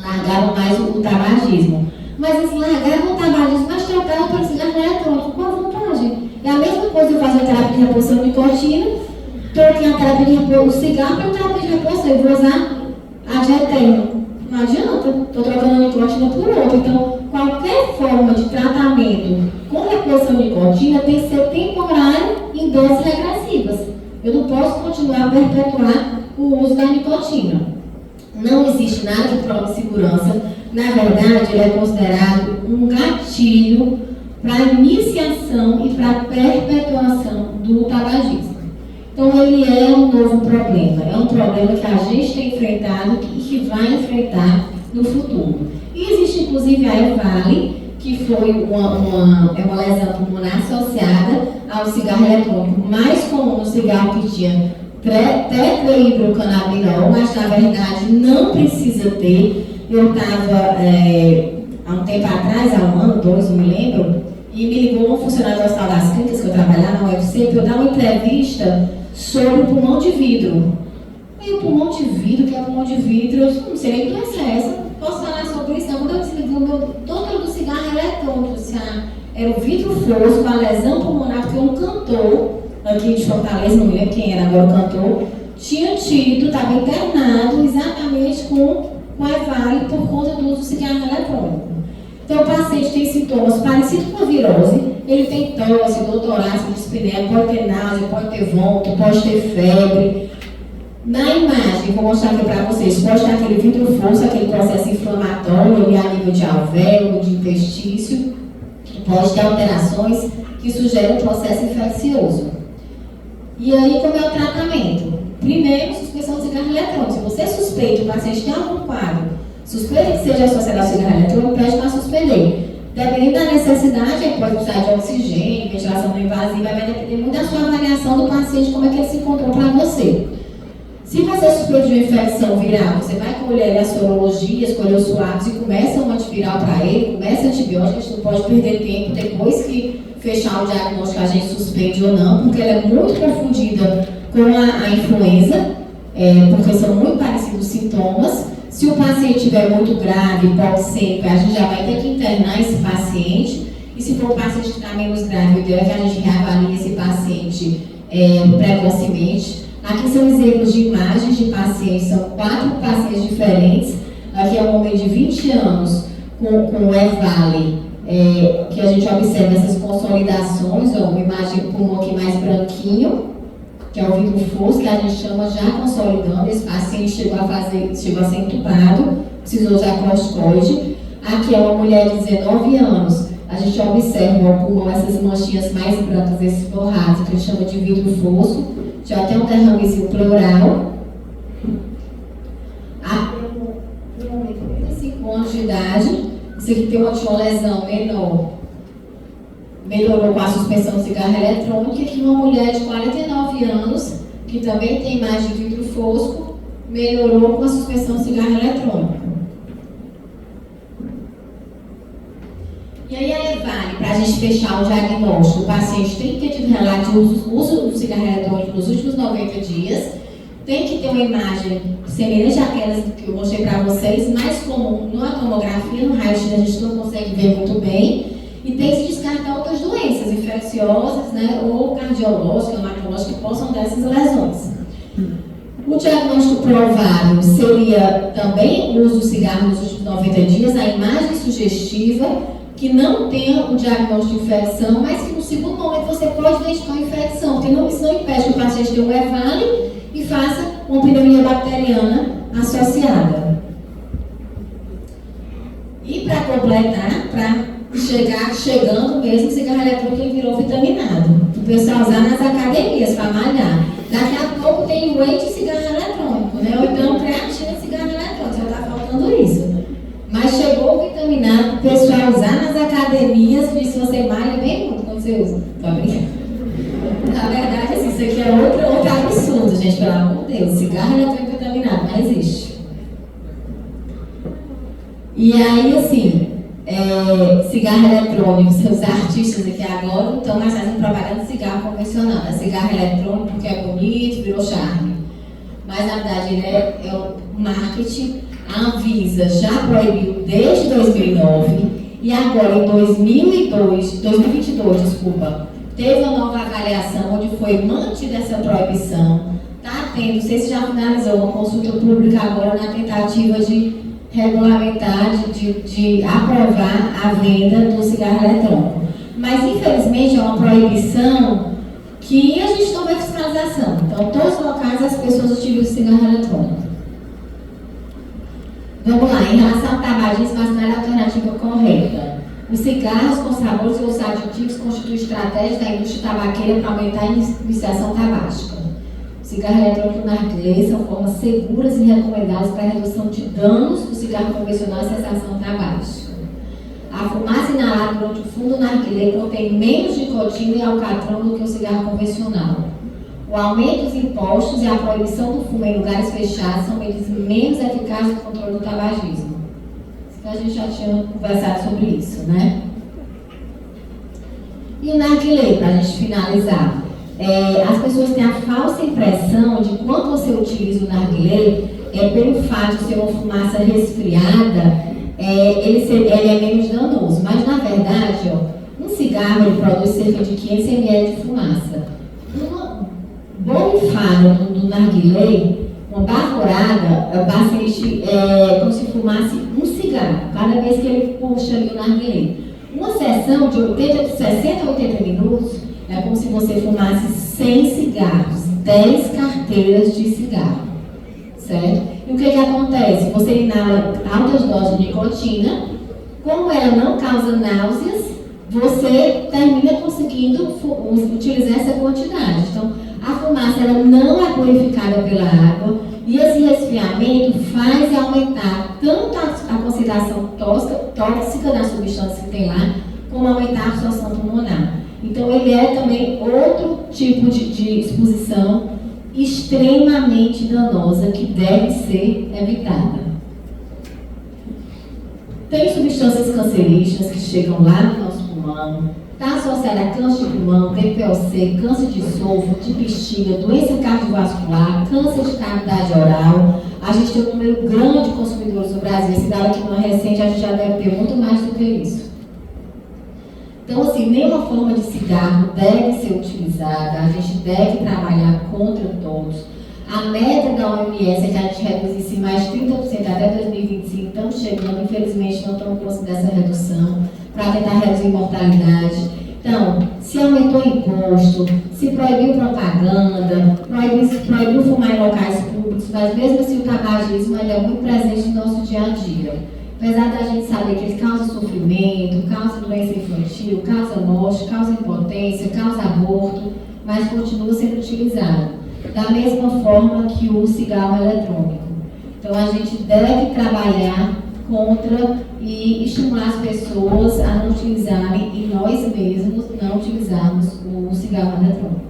largaram mais o tabagismo. Mas eles largavam o tabagismo, mas trocavam pelo cigarro eletrônico com a vontade. É a mesma coisa eu fazer a terapia de reposição de nicotina, troquei a terapia de reposição, o cigarro pela terapia de reposição, eu vou usar a de eterno. Não adianta, estou trocando a nicotina por outra. Então, qualquer forma de tratamento com reposição de nicotina tem que ser temporário em doses regressivas. Eu não posso continuar a perpetuar o uso da nicotina. Não existe nada que prove segurança. Na verdade, ele é considerado um gatilho para a iniciação e para a perpetuação do tabagismo. Então, ele é um novo problema. É um problema que a gente tem enfrentado e que vai enfrentar no futuro. E existe, inclusive, a EVALI, que foi uma lesão pulmonar associada ao cigarro eletrônico. Mais comum no cigarro que tinha tetrahidrocannabinol, mas, na verdade, não precisa ter. Eu estava, há um tempo atrás, há um ano, 2, não me lembro, e me ligou um funcionário do Hospital das Clínicas, que eu trabalhava na UFC, para eu dar uma entrevista sobre o pulmão de vidro. E o pulmão de vidro, que é o pulmão de vidro, eu não sei nem que doença é essa, posso falar sobre isso não. Quando eu desliguei o meu doutor do cigarro eletrônico, era o vidro fosco, a lesão pulmonar, porque um cantor aqui de Fortaleza, não me lembro quem era agora o cantor, tinha tido, estava internado exatamente com a EVALI por conta do uso do cigarro eletrônico. Então, o paciente tem sintomas parecidos com a virose, ele tem tosse, dor torácica, dispneia, pode ter náusea, pode ter vômito, pode ter febre. Na imagem, vou mostrar aqui para vocês, pode ter aquele vidro fosco, aquele processo inflamatório ali a nível de alvéolo, de intestício, pode ter alterações que sugerem um processo infeccioso. E aí, como é o tratamento? Primeiro, suspensão do cigarro eletrônico. Se você suspeita que o paciente tem algum quadro, suspeita que seja associado ao cigarro eletrônico, pede para suspender. Dependendo da necessidade, ele pode precisar de oxigênio, ventilação não invasiva, vai depender muito da sua avaliação do paciente, como é que ele se encontrou para você. Se você suspeita de uma infecção viral, você vai colher a sorologia, escolher os suaves e começa um antiviral para ele, começa antibiótico, a gente não pode perder tempo depois que fechar o diagnóstico, a gente suspende ou não, porque ela é muito confundida com a influenza, porque são muito parecidos os sintomas. Se o paciente estiver muito grave, hipoxêmico, a gente já vai ter que internar esse paciente. E se for um paciente que está menos grave, o ideal é que a gente reavalie esse paciente precocemente. Aqui são exemplos de imagens de pacientes, são 4 pacientes diferentes. Aqui é um homem de 20 anos com EVALI, que a gente observa essas consolidações, uma imagem com um aqui mais branquinho, que é o vidro fosco, que a gente chama já consolidando. Esse paciente chegou a ser entubado, precisou usar corticoide. Aqui é uma mulher de 19 anos. A gente observa ao pulmão essas manchinhas mais brancas, esses borrados, que a gente chama de vidro fosco. Já tem um derramezinho pleural. Aqui é um homem de 35 anos de idade. Esse aqui tinha uma lesão menor. Melhorou com a suspensão do cigarro eletrônico. E aqui uma mulher de 49 anos, que também tem imagem de vidro fosco, melhorou com a suspensão do cigarro eletrônico. E aí a EVALI, para a gente fechar o diagnóstico, o paciente tem que ter tido relato de uso do cigarro eletrônico nos últimos 90 dias, tem que ter uma imagem semelhante àquelas que eu mostrei para vocês, mais comum na tomografia, no raio-x a gente não consegue ver muito bem, E tem que se descartar outras doenças infecciosas, né, ou cardiológicas, hematológicas, que possam dar essas lesões. O diagnóstico provável seria também o uso do cigarro nos últimos 90 dias, a imagem sugestiva, que não tenha um diagnóstico de infecção, mas que no segundo momento você pode identificar uma infecção, porque isso não impede que o paciente tenha um EVALI e faça uma pneumonia bacteriana associada. E para completar, para chegando mesmo, o cigarro eletrônico ele virou vitaminado. O pessoal usar nas academias para malhar. Daqui a pouco tem whey de cigarro eletrônico, né? Ou então creatina de cigarro eletrônico, já está faltando isso. Mas chegou o vitaminado para o pessoal usar nas academias, que se você malha bem muito quando você usa. Tá brincando? Na verdade, assim, isso aqui é outro absurdo, gente, pelo amor de Deus. Cigarro eletrônico vitaminado, não existe. E aí, assim, cigarro eletrônico, seus artistas aqui agora não estão mais fazendo propaganda de cigarro convencional. É cigarro eletrônico porque é bonito, virou charme. Mas, na verdade, ele é o marketing. A Anvisa já proibiu desde 2009 e agora em 2022, teve uma nova avaliação onde foi mantida essa proibição. Está tendo, não sei se já finalizou uma consulta pública agora na tentativa de regulamentar, de aprovar a venda do cigarro eletrônico. Mas, infelizmente, é uma proibição que a gente não vê fiscalização. Então, todos os locais as pessoas utilizam cigarro eletrônico. Vamos lá, em relação ao tabagismo, a sinal alternativa correta. Os cigarros com sabores ou os aditivos constituem estratégia da indústria tabaqueira para aumentar a iniciação tabágica. O cigarro eletrônico e o narguilé são formas seguras e recomendadas para a redução de danos do cigarro convencional e cessação tabágica. A fumaça inalada durante o fundo do narguilé contém menos nicotina e alcatrão do que o cigarro convencional. O aumento dos impostos e a proibição do fumo em lugares fechados são medidas menos eficazes no controle do tabagismo. A gente já tinha conversado sobre isso, né? E o narguilé, para a gente finalizar. As pessoas têm a falsa impressão de que quando você utiliza o narguilé, pelo fato de ser uma fumaça resfriada, ele é menos danoso. Mas, na verdade, um cigarro ele produz cerca de 500 ml de fumaça. Uma borrifada do narguilé, uma baforada, o paciente como se fumasse um cigarro, cada vez que ele puxa ali o narguilé. Uma sessão de 60 a 80 minutos é como se você fumasse 100 cigarros, 10 carteiras de cigarro, certo? E o que acontece? Você inala altas doses de nicotina, como ela não causa náuseas, você termina conseguindo utilizar essa quantidade. Então, a fumaça ela não é purificada pela água e esse resfriamento faz aumentar tanto a concentração tóxica das substâncias que tem lá, como aumentar a absorção pulmonar. Então, ele é também outro tipo de exposição extremamente danosa que deve ser evitada. Tem substâncias cancerígenas que chegam lá no nosso pulmão, está associada a câncer de pulmão, DPOC, câncer de esôfago, de bexiga, doença cardiovascular, câncer de cavidade oral. A gente tem um número grande de consumidores no Brasil. Esse dado aqui não é recente, a gente já deve ter muito mais do que isso. Então, assim, nenhuma forma de cigarro deve ser utilizada, a gente deve trabalhar contra todos. A meta da OMS é que a gente reduzisse mais 30% até 2025, estamos chegando, infelizmente não estamos conseguindo essa redução, para tentar reduzir mortalidade. Então, se aumentou o imposto, se proibiu propaganda, proibiu fumar em locais públicos, mas mesmo assim o tabagismo é muito presente no nosso dia a dia. Apesar da gente saber que ele causa sofrimento, causa doença infantil, causa morte, causa impotência, causa aborto, mas continua sendo utilizado. Da mesma forma que o cigarro eletrônico. Então a gente deve trabalhar contra e estimular as pessoas a não utilizarem e nós mesmos não utilizarmos o cigarro eletrônico.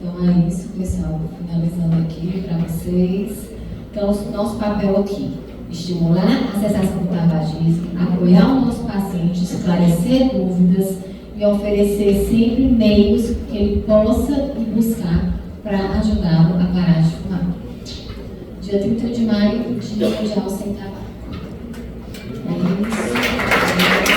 Então é isso, pessoal. Finalizando aqui para vocês. Então, nosso papel aqui, estimular a cessação do tabagismo, apoiar o nosso paciente, esclarecer dúvidas e oferecer sempre meios que ele possa buscar para ajudá-lo a parar de fumar. Dia 30 de maio, Dia Mundial Sem Tabaco.